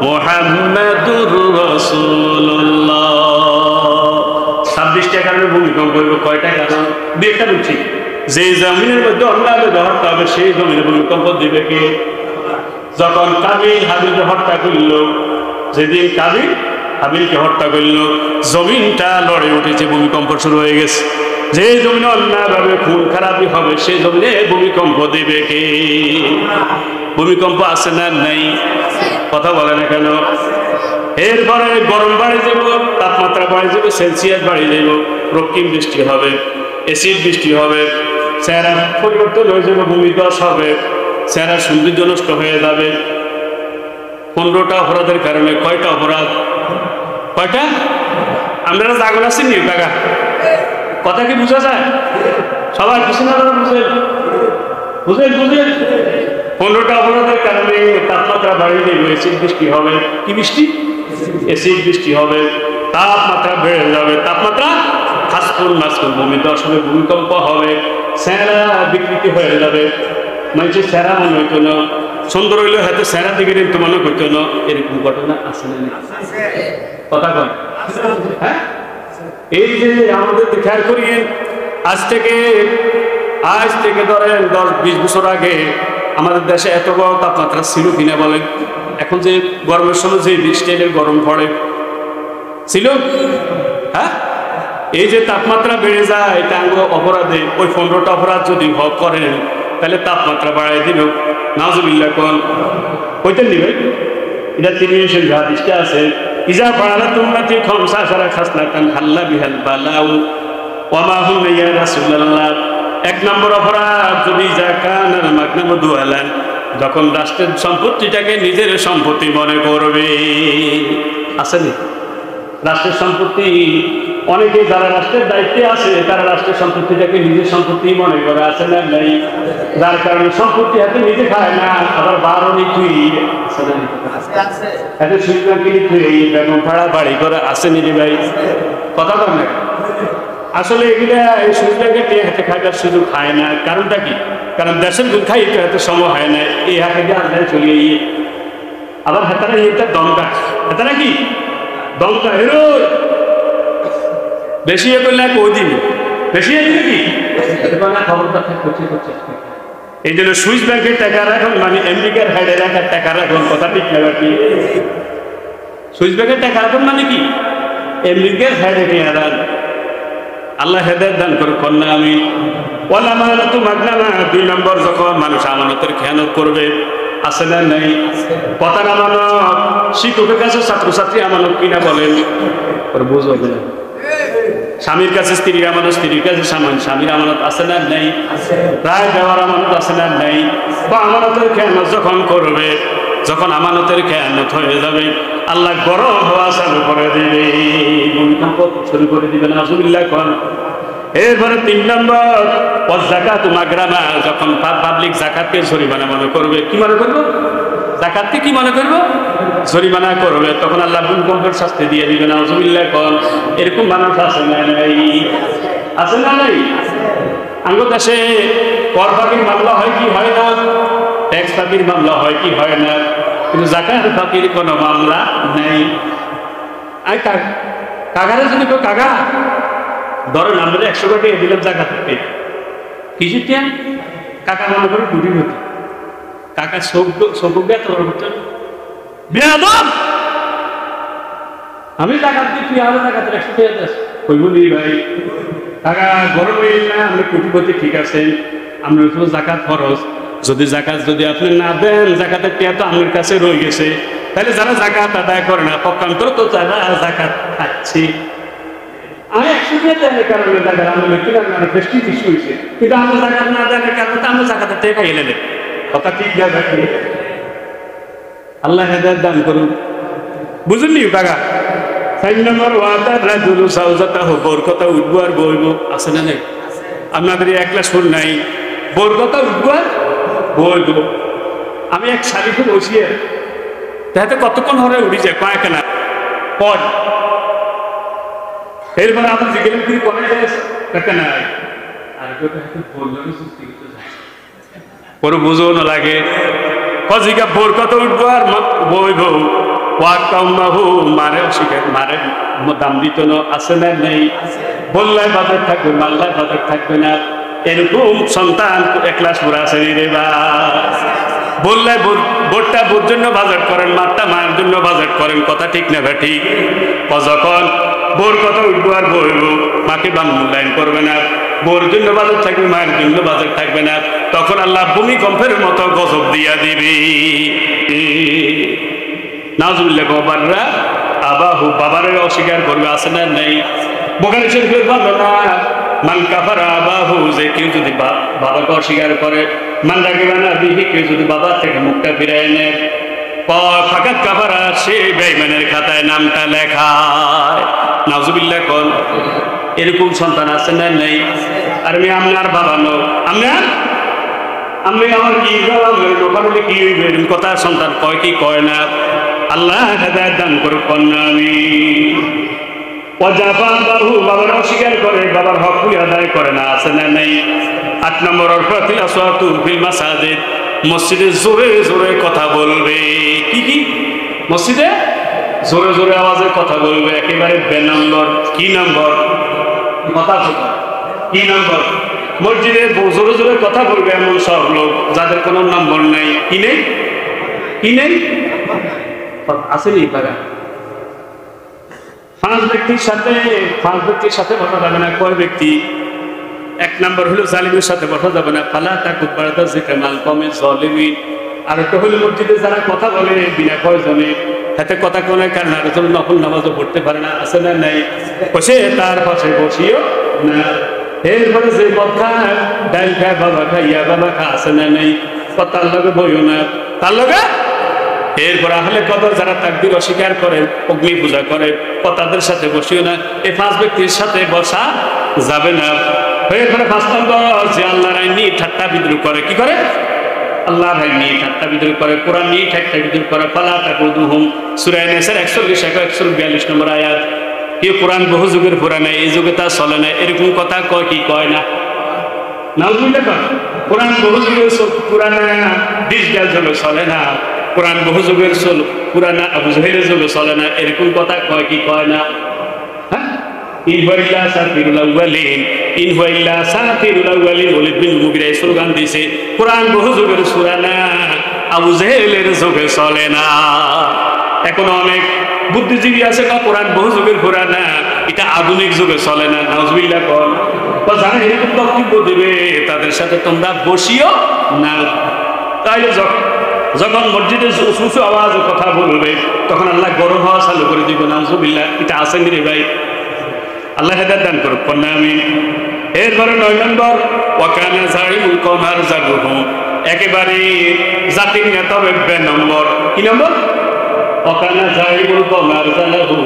মুহাম্মাদুর রাসূলুল্লাহ। 26টা কারণে ভূমিকম্প হইব। কয়টা কারণ? দুইটা বুঝছি। যে জমিনের মধ্যে অন্যায় হত্যা হবে, সেই জমিনে ভূমিকম্প দিবে কে? যখন কাবিল হাবিলকে হত্যা করল, যেদিন কাবিল হাবিলকে হত্যা করল, জমিনটা লড়ে উঠেছে, ভূমিকম্প শুরু হয়ে গেছে। যে জমিনে অন্যায়ভাবে খুন খারাপি হবে, সেই জমিনে ভূমিকম্প দিবে কে? ভূমিকম্প আছে না নাই? কথা বলে না কেন? এরপরে গরম বাড়ি যাব, তাপমাত্রা বাড়ে যাবে, সেলসিয়াস বাড়িয়ে যাব, রক্তিম বৃষ্টি হবে, অ্যাসিড বৃষ্টি হবে, চেহারা পরিবর্তন হয়ে যাবে, ভূমিধস হবে, চেহারা সৌন্দর্য নষ্ট হয়ে যাবে। 15টা অপরাধের কারণে কয়টা অপরাধ? কয়টা? আমরা জাগল আছি নি কাকা? কথা কি বুঝা যায়? সবার কিছু না বুঝেন? বুঝেন বুঝেন? 15টা অপরাধের কারণে তাপমাত্রা বাড়িয়ে দেবে, অ্যাসিড বৃষ্টি হবে। কি বৃষ্টি? অ্যাসিড বৃষ্টি হবে, তাপমাত্রা বেড়ে যাবে, তাপমাত্রা হাসপুন মাসপুন, ভূমিধস হবে, ভূমিকম্প হবে, চেহারা বিকৃতি হয়ে যাবে, মানুষের চেহারা মনে হইতো না, সুন্দর হইলেও হয়তো চেহারা দিকে কিন্তু মনে করতো না। এরকম ঘটনা আছে না? কথা কয়? হ্যাঁ, এই যে আমাদের খেয়াল করিয়েন, আজ থেকে ধরেন 10-20 বছর আগে আমাদের দেশে এত বড় তাপমাত্রা ছিল কিনা বলেন? এখন যে গরমের সময় যে স্টাইলের গরম পড়ে ছিল, হ্যাঁ, এই যে তাপমাত্রা বেড়ে যায়, এটা অপরাধে ওই 15টা অপরাধ যদি করেন তাহলে তাপমাত্রা বাড়াই দিল। নাউজুবিল্লাহ কোন কইতেন দিবে? এটা তিরমিজির হাদিসে আছে, ইজা ফাআলা তুম্মাতি খামসা সারা খাসলাতান হাল্লা বিহাল বালাউ ওয়া মা হুম ইয়া রাসূলুল্লাহ। 1 নম্বর অপরাধ, যদি জাকানাল মাগনামু দুআলান, যখন রাষ্ট্রের সম্পত্তিটাকে নিজের সম্পত্তি মনে করবে। আসেনি রাষ্ট্রের সম্পত্তি? অনেকে যারা রাষ্ট্রের দায়িত্বে আছে তারা রাষ্ট্রের সম্পত্তিটাকে নিজের সম্পত্তি মনে করে, আছে না নাই? যার কারণে সম্পত্তি হাতে নিজে খায় না, আবার বারো নিচুই এত সুবিধা কিনে বেগম ভাড়া বাড়ি করে আসে নিজে ভাই। কথা বল না, আসলে এগুলা এই সুবিধাকে হাতে খাইবার সুযোগ খায় না। কারণটা কি? কারণ দেশের গুণ খাই তো এত সময় হয় না, এই হাতে দিয়ে আন্দায় চলে গিয়ে আবার হাতারা এটা দমকা, হাতারা কি দমকা হেরো বেশি এ করলে ওই দিন বেশি কি খবরটা করছে। এই জন্য সুইস ব্যাংকের টাকা রাখুন, মানে আমেরিকার হাইডে রাখার টাকা রাখুন, কথা ঠিক না কি? সুইস ব্যাংকের টাকা রাখুন মানে কি? আমেরিকার হাইডে নিয়ে রাখ। আল্লাহ হেদায়েত দান করুক না। আমি ওয়াল আমানাতু মাগনামা, 2 নম্বর, যখন মানুষ আমানতের খেয়ানত করবে, আছে না নাই? কথার আমানত, শিক্ষকের কাছে ছাত্রছাত্রী আমানত কিনা বলেন, বুঝবে না। স্বামীর কাছে স্ত্রীর আমানত, স্ত্রীর কাছে স্বামীর আমানত, আছে না নাই? রায় দেওয়ার আমানত, আছে না নাই? বা আমানতের খেয়ানত যখন করবে, যখন আমানতের খেয়ানত হয়ে যাবে, আল্লাহ গরম হওয়া চালু করে দিবে, ভূমিকম্প শুরু করে দিবে। নাউজুবিল্লাহ কোন। এরপরে 3 নম্বর, যাকাতু মাগরামা, যখন পাবলিক যাকাতকে জরিমানা মনে করবে। কি মনে করবো? যাকাতকে কি মনে করবো? জরিমানা করবে, তখন আল্লাহ ভূমিকম্পের শাস্তি দিয়ে দিবে। নাউজুবিল্লাহ কোন। এরকম মানুষ আছে না নাই? আছে না নাই? আমাদের দেশে কর ফাঁকির মামলা হয় কি হয় না? ট্যাক্স ফাঁকির মামলা হয় কি হয় না? কিন্তু যাকাত ফাঁকির কোনো মামলা নেই। আই কাকারে যদি কেউ কাকা ধরেন আমরা 100 টাকা দিলাম জাকাত থেকে, কিছু কাকা মনে করে ডুবি হতো, কাকা আমি জাকাত দিই, তুই আরো জাকাতের 100 টাকা দিস, কইবলি ভাই কাকা গরম হইল না, আমরা কোটিপতি, ঠিক আছে, আমরা জাকাত ফরজ, যদি জাকাত যদি আপনি না দেন, জাকাতের টাকা তো আমার কাছে রয়ে গেছে, তাহলে যারা জাকাত আদায় করে না, পক্ষান্তর তো যারা জাকাত খাচ্ছে। আমি 100 টাকা দেওয়ার কারণে জাকাত আমরা কিলাম না, বেশি কিছু হয়েছে, কিন্তু আমরা জাকাত না দেওয়ার কারণে তো আমরা জাকাতের টাকা এনে দেব। কথা ঠিক যাবে। আল্লাহ হেদায়েত দান করুন। বুঝুননি কাকা? 4 নম্বর, ওয়াদার রাজুলু সাউজাতাহু, বোর কথা উঠবো আর বইব, আছে না নাই? আপনাদের 1 ক্লাস ফুল নাই, বোর কথা উঠবো আর বইব। আমি এক শাড়িতে বসিয়ে তাতে কতক্ষণ হরে উঠি যায়, কয়েক না পর এরপরে আমার জিজ্ঞেস কি করে টাকা নাই, আর পরে বুঝো না লাগে, কজিকা বোর কথা উঠবো আর বইব, মারে অস্বীকার, মারে দাম দিত না, আছে না নেই? বললাই বাজার থাকবে, মাল্লাই বাজার থাকবে না, এরকম সন্তান 1 ক্লাস পড়া আছে রে বা। বললাই বোরটা বোর জন্য বাজার করেন, মারটা মায়ের জন্য বাজার করেন, কথা ঠিক না ভাই? ঠিক। যখন বোর কথা উঠবো আর বইব, মাকে মূল্যায়ন করবে না, বোর জন্য বাজার থাকবে, মায়ের জন্য বাজার থাকবে না, তখন আল্লাহ ভূমিকম্পের মতো গজব দিয়া দিবি। নাউজুবিল্লাহ। বাররা আবাহু, বাবারে অস্বীকার করবে, আছে না নেই? বুখারী শরীফের বর্ণনা, মান কাফারা আবাহু, যে কেউ যদি বাবাকে অস্বীকার করে, মান রাগিবানা বিহি, কেউ যদি বাবার থেকে মুখটা ফিরায় নেয়, ফাকাত কাফারা, সে বেঈমানের খাতায় নামটা লেখায়। নাউজুবিল্লাহ কোন এরকম সন্তান আছে না নেই? আর আমি আপনার বাবা নো, আমি আমার কি ওখানে কি এরকম কথা সন্তান কয় কি কয় না? আল্লাহ হেদায়েত দান করুক কন্যা। আমি বাবু, বাবার অস্বীকার করে, বাবার হক আদায় করে না, আছে না নেই? 8 নম্বর অরফাতিল আসওয়াতু ফিল মাসাজিদ, মসজিদে জোরে জোরে কথা বলবে। কি মসজিদে জোরে জোরে আওয়াজে কথা বলবে, একেবারে বেনম্বর। কি নম্বর? কথা কি নম্বর? মসজিদে জোরে জোরে কথা বলবে এমন সব লোক যাদের কোনো নম্বর নাই। কি নেই? কি নেই? আসেনি তারা। 5 ব্যক্তির সাথে বসা যাবে না। কয় ব্যক্তি? 1 নম্বর হলো জালিমের সাথে বসা যাবে না, ফালা তাকুবারদা জিকামাল কমে জালিমিন। আর একটা হলো মসজিদে যারা কথা বলে বিনা প্রয়োজনে, হাতে কথা কোনে কারণ আর জন্য নফল নামাজও পড়তে পারে না, আছে না নাই? বসে তার পাশে বসিও না। এরপরে যে কথা ডাইল খায় বাবা খাইয়া বাবা খা, আছে না নাই? তার লগে বইও না, তার লগে। এরপর আহলে কবর যারা তাকবীর অস্বীকার করে, অগ্নি পূজা করে, তাদের সাথে বসিও না। এই 5 ব্যক্তির সাথে বসা যাবে না। এরপরে 5 নম্বর, যে আল্লাহর আইন নিয়ে ঠাট্টা বিদ্রুপ করে। কি করে? আল্লাহর আইন নিয়ে ঠাট্টা বিদ্রুপ করে, কোরআন নিয়ে ঠাট্টা বিদ্রুপ করে। ফালা তাকুদুহুম, সূরা নিসার 142 নম্বর আয়াত। কি কোরআন বহু যুগের পুরানো, এই যুগে তা চলে না, এরকম কথা কয় কি কয় না? নাউজুবিল্লাহ। কোরআন বহু যুগের পুরানো, ডিজিটাল যুগে চলে না। কোরআন বহু যুগের পুরানা, আবু জাহেলের যুগে চলে না, এরকম কথা কয় কি কয় না? হ্যাঁ, ইন হুয়া ইল্লা আসাতিরুল আউয়ালিন, ইন হুয়া ইল্লা আসাতিরুল আউয়ালিন। ওয়ালিদ বিন মুগীরা স্লোগান দিয়েছে, কোরআন বহু যুগের পুরানা, আবু জাহেলের যুগে চলে না। এখন অনেক বুদ্ধিজীবী আছে না, কোরআন বহু যুগের পুরানা, এটা আধুনিক যুগে চলে না। নাউজুবিল্লাহ কর। যারা এরকম বক্তব্য দেবে তাদের সাথে তোমরা বসিও না। তাইলে যখন মসজিদে সুসু আওয়াজ কথা বলবে, তখন আল্লাহ গরম হওয়া চালু করে দিব। নাউজুবিল্লাহ, এটা আসেন রে ভাই। আল্লাহ হেদায়েত দান করুক কন্যা। আমি এরপরে 9 নম্বর, ওয়াকানা যাইমুল কমার জাগুহু, একেবারে জাতির নেতা হবে বেনম্বর। কি নম্বর? ওয়াকানা যাইমুল কমার জাগুহু,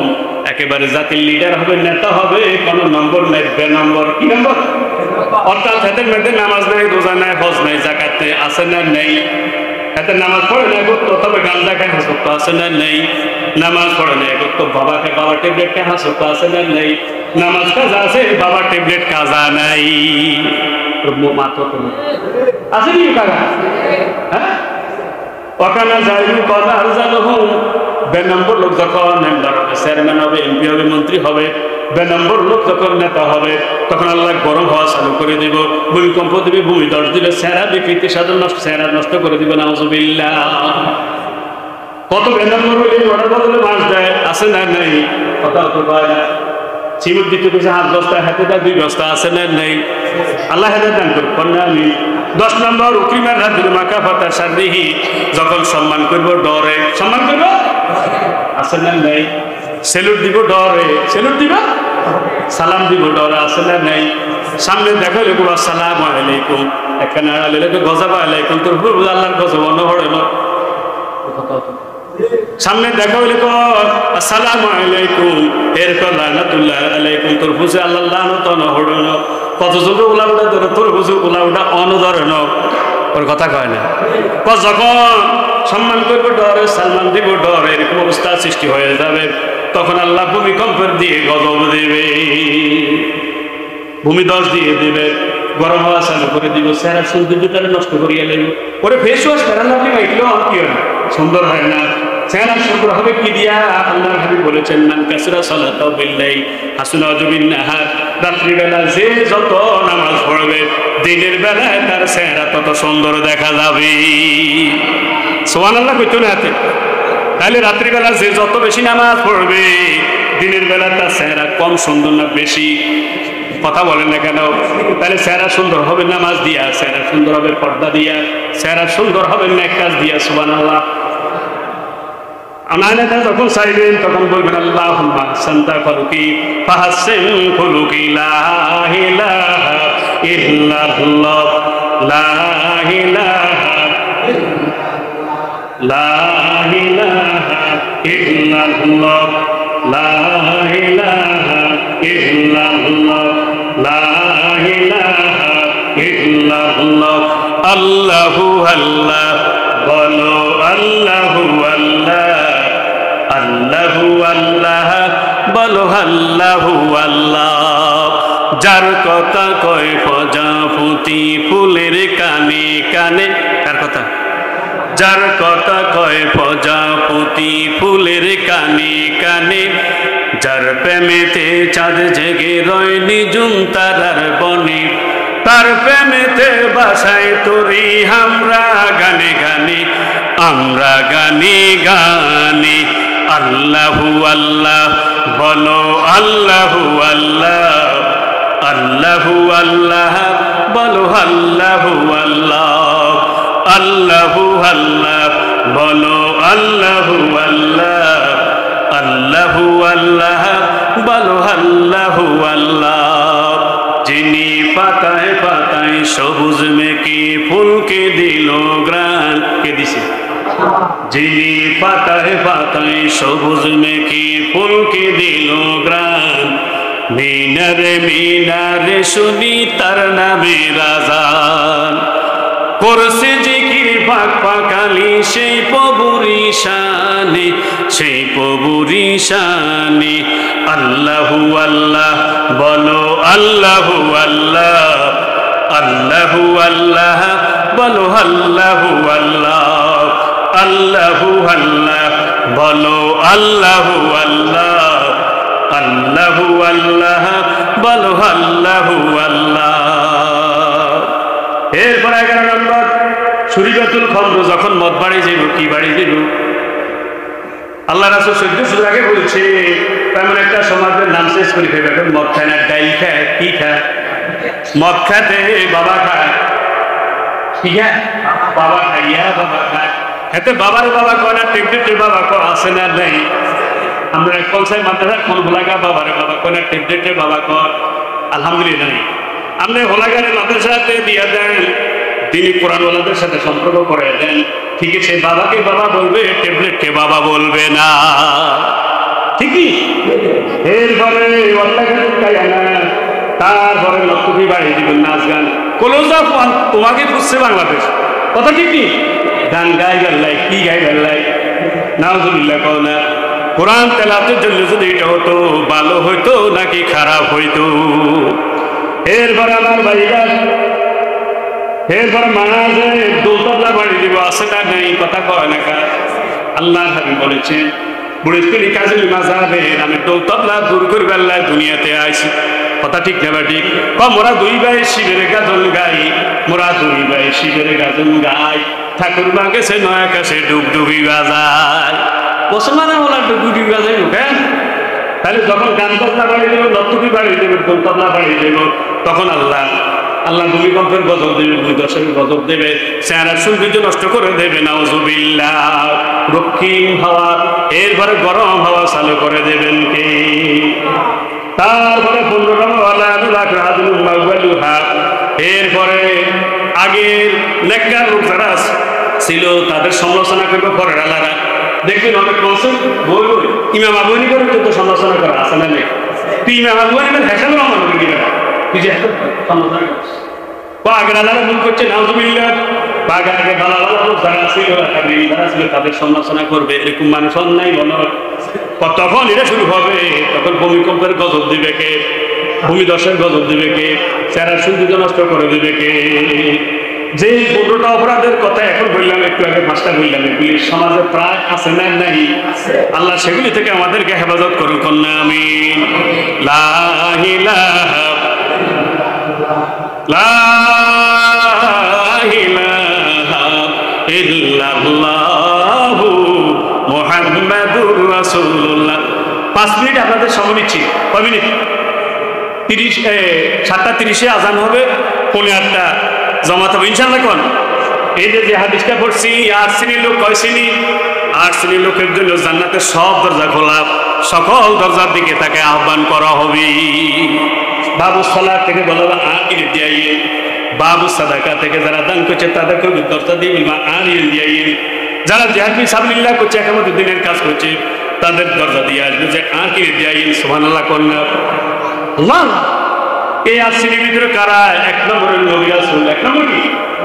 একেবারে জাতির লিডার হবে, নেতা হবে, কোনো নম্বর নাই, বেনম্বর। কি নম্বর? অর্থাৎ হাতের মধ্যে নামাজ নাই, রোজা নাই, হজ নাই, যাকাত নাই, আছে না নেই? হাতে নামাজ পড়ে না করতো, তবে গাঁজা খায় হাসত, আছে না নেই? নামাজ পড়ে না করতো, বাবা খায়, বাবা ট্যাবলেট খায় হাসত, আছে না নেই? নামাজ কাজা আছে, বাবা ট্যাবলেট কাজা নাই। মাত্র আছে কি কাকা? হ্যাঁ, ওখানে যাইবু কথা আর জানো বেনম্বর লোক যখন মেম্বার হবে, চেয়ারম্যান হবে, এমপি হবে, মন্ত্রী হবে, বেনম্বর লোক যখন নেতা হবে, তখন আল্লাহ গরম হওয়া চালু করে দিব, ভূমিকম্প দিবে, ভূমিধস দিবে, চেহারা বিকৃতি সাধন নষ্ট, চেহারা নষ্ট করে দিবে। নাউজুবিল্লাহ। কত বেনম্বর হইলে ওটার বদলে মাছ দেয়, আছে না নাই? কথা তো কয় না। সিমুর দিতে পেয়েছে 8 বস্তা, হাতে দেয় 2 বস্তা, আছে না নাই? আল্লাহ হেদায়েত দান করুক কন্যা। আমি 10 নম্বর, উকরিমার রাজুল মাকাফাতা শাররিহি, যখন সম্মান করব ডরে, সম্মান করব, আছে না নাই? সেলুট দিব ডরে, সেলুট দিব, সালাম দিব ডরে, আছে না নাই? সামনে দেখা লেগো আসসালামু আলাইকুম, এখানে আড়ালে লেগে গজব আলাইকুম, তোর আল্লাহর গজব অনহরে না। সামনে দেখা হইলে আসসালামু আলাইকুম, এরপর লানাতুল্লাহ আলাইকুম, তোর বুঝে আল্লাহ লানত অনহরে না। কত যুগে উলা উঠা ধরে, তোর বুঝে উলা উঠা অনধরে না। ওর কথা কয় না। যখন সম্মান করবো ডরে, সালমান দিব ডরে, এরকম অবস্থা সৃষ্টি হয়ে যাবে, তখন আল্লাহ ভূমিকম্পের দিয়ে গজব দেবে, ভূমিধস দিয়ে দেবে, গরম হওয়া চালু করে দিব, চেহারা সৌন্দর্যটা নষ্ট করিয়া লাগবে। ওরে ফেস ওয়াশ ফেরান আপনি মাইকলেও আর কি হয় না, সুন্দর হয় না। চেহারা সুন্দর হবে কি দিয়া? আল্লাহর হাবিব বলেছেন, মান কাসরা সালাতাও বিল্লাহি হাসুনা ওয়াজবিন নাহার, রাত্রিবেলা যে যত নামাজ পড়বে, দিনের বেলায় তার চেহারা তত সুন্দর দেখা যাবে। সুবহানাল্লাহ কইতো না হাতে? তাহলে রাত্রিবেলা যে যত বেশি নামাজ পড়বে, দিনের বেলা তার চেহারা কম সুন্দর না বেশি? কথা বলেন না কেন? তাহলে চেহারা সুন্দর হবে নামাজ দিয়া, চেহারা সুন্দর হবে পর্দা দিয়া, চেহারা সুন্দর হবে নেক কাজ দিয়া। সুবহানাল্লাহ। আনায়নাটা যখন চাইবেন তখন বলবেন আল্লাহুম্মা আহসানতা খালুকি ফাহাসসিন খুলুকি লা ইলাহা ইল্লাল্লাহ লা ইলাহা লা ইলাহা ইল্লাল্লাহ লা ইলাহা ইল্লাল্লাহ লা ইলাহা ইল্লাল্লাহ আল্লাহু আল্লাহ বলো আল্লাহু আল্লাহ আল্লাহু আল্লাহ বলো আল্লাহু আল্লাহ যার কথা কয় প্রজাপতি ফুলের কানে কানে কার কথা যার কথা কয় প্রজাপতি ফুলের কানে কানে যার প্রেমেতে চাঁদ জেগে রয় নিজুম তারার বনে তার প্রেমেতে বাসায় তোরি আমরা গানে গানে আমরা গানে গানে আল্লাহু আল্লাহ বলো আল্লাহু আল্লাহ আল্লাহু আল্লাহ বলো আল্লাহু আল্লাহ আল্লাহু আল্লাহ বলো আল্লাহু আল্লাহ আল্লাহু আল্লাহ বলো আল্লাহু আল্লাহ যিনি পাতায় পাতায় সবুজ মেকে ফুলকে দিল গ্রাণ কে দিছে যিনি পাতায় পাতায় সবুজ মেকে ফুলকে দিল গ্রাণ মিনারে মিনারে শুনি তার নামে রাজান করছে জিকির পাক পাকালি সেই প্রভুরি শানে সেই প্রভুরি শানে আল্লাহু আল্লাহ বলো আল্লাহু আল্লাহ আল্লাহু আল্লাহ বলো আল্লাহু আল্লাহ আল্লাহু আল্লাহ বলো আল্লাহু আল্লাহ আল্লাহু আল্লাহ বলো আল্লাহু আল্লাহ এরপর 11 নম্বর শরীয়তুল খমর যখন মদ বাড়ি যাইব কি বাড়ি যাইব আল্লাহ রাসূল 14 বছর আগে বলছে তেমন একটা সমাজের নাম শেষ করে ফেলবে এখন মদ খায় না ডাইল খায় কি খায় মদ খাতে বাবা খায় ঠিক আছে বাবা খাইয়া বাবা খায় এতে বাবার বাবা কয় না টেকটের বাবা কয় আছে না নাই আমরা কলসাই মাদ্রাসার কোন ভোলাগা বাবার বাবা কয় না টেকটের বাবা কয় আলহামদুলিল্লাহ আপনি হোলাগানের মাদ্রাসাতে দিয়ে দেন তিনি কোরআনওয়ালাদের সাথে সম্পর্ক করে দেন ঠিক আছে বাবাকে বাবা বলবে ট্যাবলেটকে বাবা বলবে না ঠিকই এরপরে তারপরে লক্ষ্মী বাড়ি দিবেন নাচ গান কলজা তোমাকে খুঁজছে বাংলাদেশ কথা ঠিকই গান গাই গাল্লাই কি গাই গাল্লাই নাউজুবিল্লাহ কও না কোরআন তেলাওয়াতের জন্য যদি এটা হতো ভালো হইতো নাকি খারাপ হইতো এরপর আমার ভাইরা এরপর মাঝে দোতলা বাড়ি দিব আছে না নেই কথা কয় না কা আল্লাহ হাবিব বলেছেন বুড়িস্তিনি কাজী মাযহাবের আমি দোতলা দূর করবে আল্লাহ দুনিয়াতে আইছি কথা ঠিক না ঠিক মোরা দুই ভাই শিবের গাজন গাই মোরা দুই ভাই শিবের গাজন গাই ঠাকুর মা গেছে নয় আকাশে ডুবডুবি বাজায় মুসলমান হলা ডুবডুবি বাজাই কেন তাহলে যখন গান তবলা বাড়িয়ে দেবে নর্তকী বাড়িয়ে দেবে দোল তবলা বাড়িয়ে দেবে তখন আল্লাহ ভূমিকম্পের গজব দেবে ভূমিদর্শনের গজব দেবে চেহারার সৌন্দর্য নষ্ট করে দেবে নাউজুবিল্লাহ দক্ষিণ হাওয়া এরপরে গরম হাওয়া চালু করে দেবেন কে তারপরে 15 এরপরে আগের নেককার লোক যারা ছিল তাদের সমালোচনা করবে পরের আলাদা দেখবেন অনেক মানুষের বই ইমাম আবু হানিফার কিন্তু সমালোচনা করা আছে না নেই তুই ইমাম আবু হানিফার হেসান রহমান তুই যে এত সমালোচনা করছিস আগের আলাদা ভুল করছে নাউজুবিল্লাহ আগে আগে ভালো ভালো যারা ছিল তাদের সমালোচনা করবে এরকম মানুষ অন্যায় বলো তখন এটা শুরু হবে তখন ভূমিকম্পের গজব দিবে কে ভূমিদর্শনের গজব দিবে কে চেহারার সৌন্দর্য নষ্ট করে দিবে কে যে 15টা অপরাধের কথা এখন বললাম একটু আগে 5টা বললাম এগুলি সমাজে প্রায় আছে না নাই আল্লাহ সেগুলি থেকে আমাদেরকে হেফাজত করুক না আমিন লা ইলাহা লা ইলাহা ইল্লাল্লাহু মুহাম্মাদুর রাসূলুল্লাহ 5 মিনিট আপনাদের সময় নিচ্ছি কয় মিনিট 7:30 আজান হবে 8:15 জমাত হবে ইনশাআল্লাহ কোন এই যে হাদিসটা পড়ছি আর শ্রেণীর লোক কয় শ্রেণী 8 শ্রেণীর লোকের জন্য জান্নাতের সব দরজা খোলা, সকল দরজার দিকে তাকে আহ্বান করা হবে। বাবু সালাত থেকে বলা হবে আকির দিয়াইয়ে, বাবু সাদাকা থেকে যারা দান করছে তাদেরকে দরজা দিয়ে বলবা আরিয়ে দিয়াইয়ে, যারা জিহাদ ফি সাবিলিল্লাহ করছে একামতের দিনের কাজ করছে তাদের দরজা দিয়ে আসবে যে আকির দিয়াইয়ে। সুবহানাল্লাহ কন্যা আল্লাহ। এই 8 শ্রেণীর ভিতরে কারা? 1 নম্বরের নবী রাসূল, 1 নম্বর কি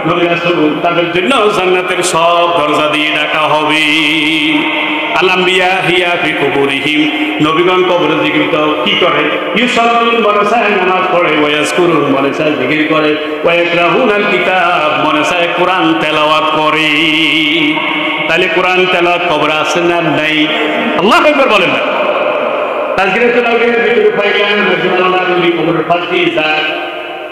নবী রাসূল, তাদের জন্য জান্নাতের সব দরজা দিয়ে ডাকা হবে। আল-আম্বিয়া হিয়া ফি কুবুরিহিম, নবীগণ কবরে জীবিত কি করে? ইউসাল্লুন, মনে চায় নামাজ পড়ে, ওয়ায়াজকুরুন, মনে চায় জিকির করে, ওয়ায়াকরাহুনাল কিতাব, মনে চায় কোরআন তেলাওয়াত করে। তাহলে কোরআন তেলাওয়াত কবরে আছে না নাই? আল্লাহু আকবার বলেন না। তাজকিরাতুল আউলিয়ার ভিতরে পাইলেন আল্লাহর ওলি কবরের পাশে যায়,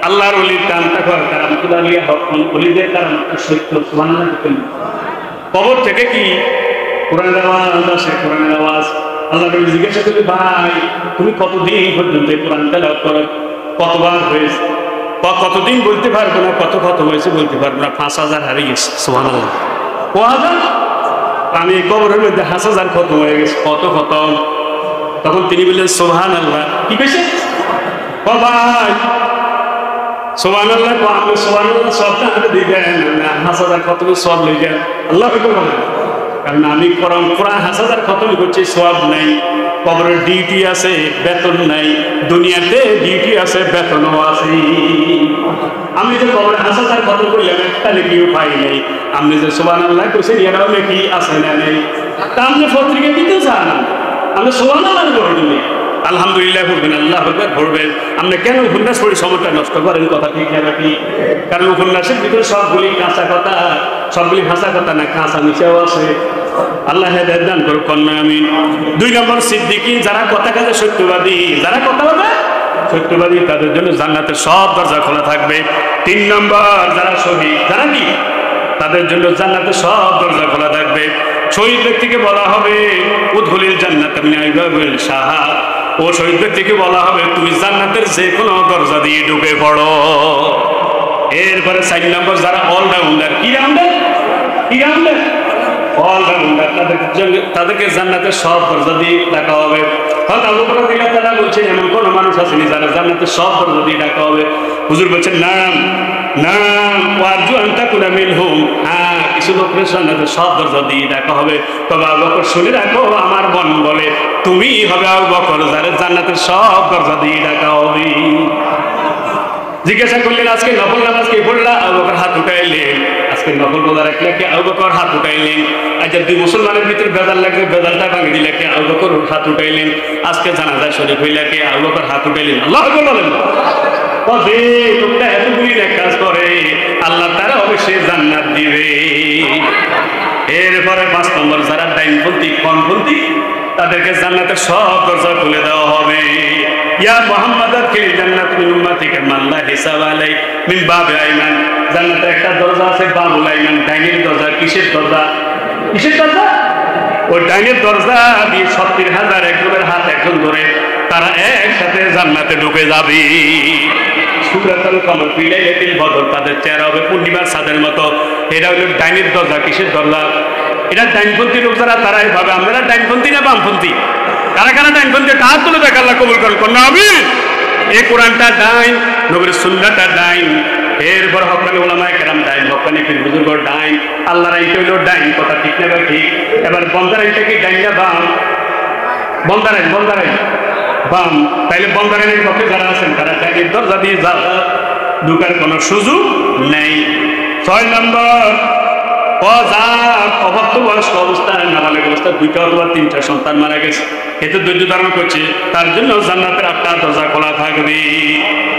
আল্লাহর ওলির কামটা করে কারামতুল আউলিয়া হক, ওলিদের কারামটা সত্য। সুবহানাল্লাহ। কবর থেকে কি কোরআনের আওয়াজ আসে, কোরআনের আওয়াজ। আল্লাহ নবী জিজ্ঞাসা করলেন, ভাই তুমি কতদিন পর্যন্ত কোরআন তেলাওয়াত করো? কতবার হয়েছে? কতদিন বলতে পারবো না, কত হয়েছে বলতে পারবো না। 5000 হারিয়ে গেছে। সুবহানাল্লাহ। 5000? আমি কবরের মধ্যে 5000 খতম হয়ে গেছে। কত খতম? তখন তিনি বললেন সুবহানাল্লাহ। কি কইছে? ও ভাই সুবহানাল্লাহ, আপনি সুবহানাল্লাহ সবটা হাতে দিবেন না 5000 খতম সব লই যান। আল্লাহ আকবার বলেন। কারণ আমি কোরআন 5000 খতম করছি, সওয়াব নাই। কবরের ডিউটি আছে, বেতন নাই। দুনিয়াতে ডিউটি আছে, বেতনও আছে। আমি যে কবরে 5000 খতম করলাম একটা লিখিও পাই নাই, আপনি যে সুবহানাল্লাহ কইছেন এরাও নাকি আছে না নেই? তা আপনি পত্রিকা দিতে চান, আপনি সুবহানাল্লাহ বলবেন, আলহামদুলিল্লাহ বলবেন, আল্লাহ আকবার বলবেন। আপনি কেন উপন্যাস পড়ে সময়টা নষ্ট করেন? কথা ঠিক না নাকি? কারণ উপন্যাসের ভিতরে সবগুলি কাঁচা কথা, সবগুলি ভাষা কথা না, কাঁচা মিশাও আছে। আল্লাহ হেদায়েত দান করুক। কন্যা আমিন। 2 নম্বর সিদ্দিকী, যারা কথা কাজে সত্যবাদী, যারা কথা বলে সত্যবাদী, তাদের জন্য জান্নাতের সব দরজা খোলা থাকবে। 3 নম্বর যারা শহীদ, যারা কি তাদের জন্য জান্নাতের সব দরজা খোলা থাকবে। শহীদ ব্যক্তিকে বলা হবে উদখুলিল জান্নাত মিন আবওয়াবিল শাহাদ, ও শহীদ ব্যক্তিকে বলা হবে তুমি জান্নাতের যে কোনো দরজা দিয়ে ঢুকে পড়ো। এরপরে 4 নম্বর যারা অলরাউন্ডার, কি রাউন্ডার? কি রাউন্ডার? অলরাউন্ডার, তাদেরকে জান্নাতের সব দরজা দিয়ে ডাকা হবে। হয়তো আবু বকর রাদিয়াল্লাহু তাআলা বলছেন এমন কোন মানুষ আসেনি যারা জান্নাতের সব দরজা দিয়ে ডাকা হবে। হুজুর বলছেন নাম নাম ওয়ারজু আন তাকুনা মিনহুম, হ্যাঁ কিছু লোকের জান্নাতের সব দরজা দিয়ে ডাকা হবে। তবে আবু বকর শুনে রাখো, আমার মন বলে তুমি হবে আবু বকর যারা জান্নাতের সব দরজা দিয়ে ডাকা হবে। জিজ্ঞাসা করলেন আজকে নফল নামাজ কে পড়লা? আবু বকর হাত উঠাইলেন। আজকে নফল রোজা রাখলে কে? আবু বকর হাত উঠাইলেন। আজ 2 মুসলমানের ভিতরে বেদাল লাগবে, বেদালটা ভাঙে দিলে কে? আবু বকর হাত উঠাইলেন। আজকে জানাজা শরীফ হইলা কে? আবু বকর হাত উঠাইলেন। আল্লাহু আকবার বলেন। তবে লোকটা এতগুলি কাজ করে, আল্লাহ তারা অবশ্যই জান্নাত দিবে। এরপরে 5 নম্বর যারা ডাইনপন্থী, কমপন্থী, তাদেরকে জান্নাতের সব দরজা খুলে দেওয়া হবে। ইয়া মুহাম্মাদ আদখিল জান্নাত মিন উম্মাতিকা মান লা হিসাব আলাই মিন বাবে আইমান, জান্নাতের একটা দরজা আছে বাবুল আইমান, ডাইনের দরজা। কিসের দরজা? কিসের দরজা? ওই ডাইনের দরজা দিয়ে 70,000 একজনের হাত একজন ধরে তারা একসাথে জান্নাতে ঢুকে যাবে। সূরাতুল কমর ফি লাইলাতিল বদর, তাদের চেহারা হবে পূর্ণিমার চাঁদের মতো। এটা হলো ডাইনের দরজা। কিসের দরজা? এটা ডাইনপন্থী লোক যারা, তারাই ভাবে আমরা ডাইনপন্থী না বামপন্থী। কারা কারা ডাইনপন্থী? কার তুলে দেখ, আল্লাহ কবুল করুন। কন্যা আমিন। এই কোরআনটা ডাইন, নবীর সুন্নাহটা ডাইন, এরপর হক্কানি উলামায়ে কেরাম ডাইন, হক্কানি পীর বুজুর্গ ডাইন, আল্লাহর আইন হইল ডাইন। কথা ঠিক না ভাই? ঠিক। এবার বন্দার আইনটা কি ডাইন না বাম? বন্দার আইন, বন্দার আইন বাম। তাইলে বন্দার আইনের পক্ষে যারা আছেন তারা ডাইনের দরজা দিয়ে ঢুকার কোনো সুযোগ নেই। 6 নম্বর অপ্রাপ্তবয়স্ক অবস্থায়, নাবালিগ অবস্থায় 2টা অথবা 3টা সন্তান মারা গেছে, এতে ধৈর্য ধারণ করছে, তার জন্য জান্নাতের 8টা দরজা খোলা থাকবে।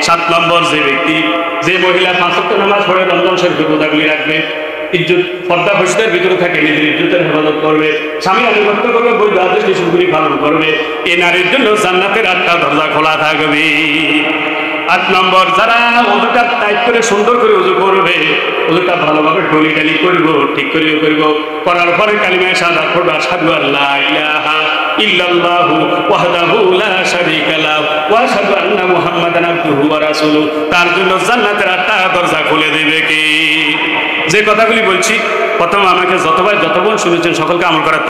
7 নম্বর যে ব্যক্তি, যে মহিলা 5 ওয়াক্ত নামাজ পড়ে রমজান শরীফের রোজাগুলি রাখবে, ইজ্জত পর্দা পরিষ্কার ভিতরে থাকে, নিজের ইজ্জতের হেফাজত করবে, স্বামী আনুগত্য করবে, বৈধ আদেশ নিষেধগুলি পালন করবে, এই নারীর জন্য জান্নাতের 8টা দরজা খোলা থাকবে। 8 নম্বর যারা ওজুটা টাইট করে সুন্দর করে উজু করবে, ওজুটা ভালোভাবে ডলি ডালি করবো, ঠিক করে করবো, করার পরে কালিমায়ে শাহাদাত পড়বে, আশহাদু আল্লা ইলাহা ইল্লাল্লাহু ওয়াহদাহু লা শারীকা লাহু ওয়া আশহাদু আন্না মুহাম্মাদান আবদুহু ওয়া রাসূলুহু, তার জন্য জান্নাতের 8টা দরজা খুলে দেবে কে? যে কথাগুলি বলছি প্রথম আমাকে যতবার যতক্ষণ শুনেছেন সকলকে আমল করার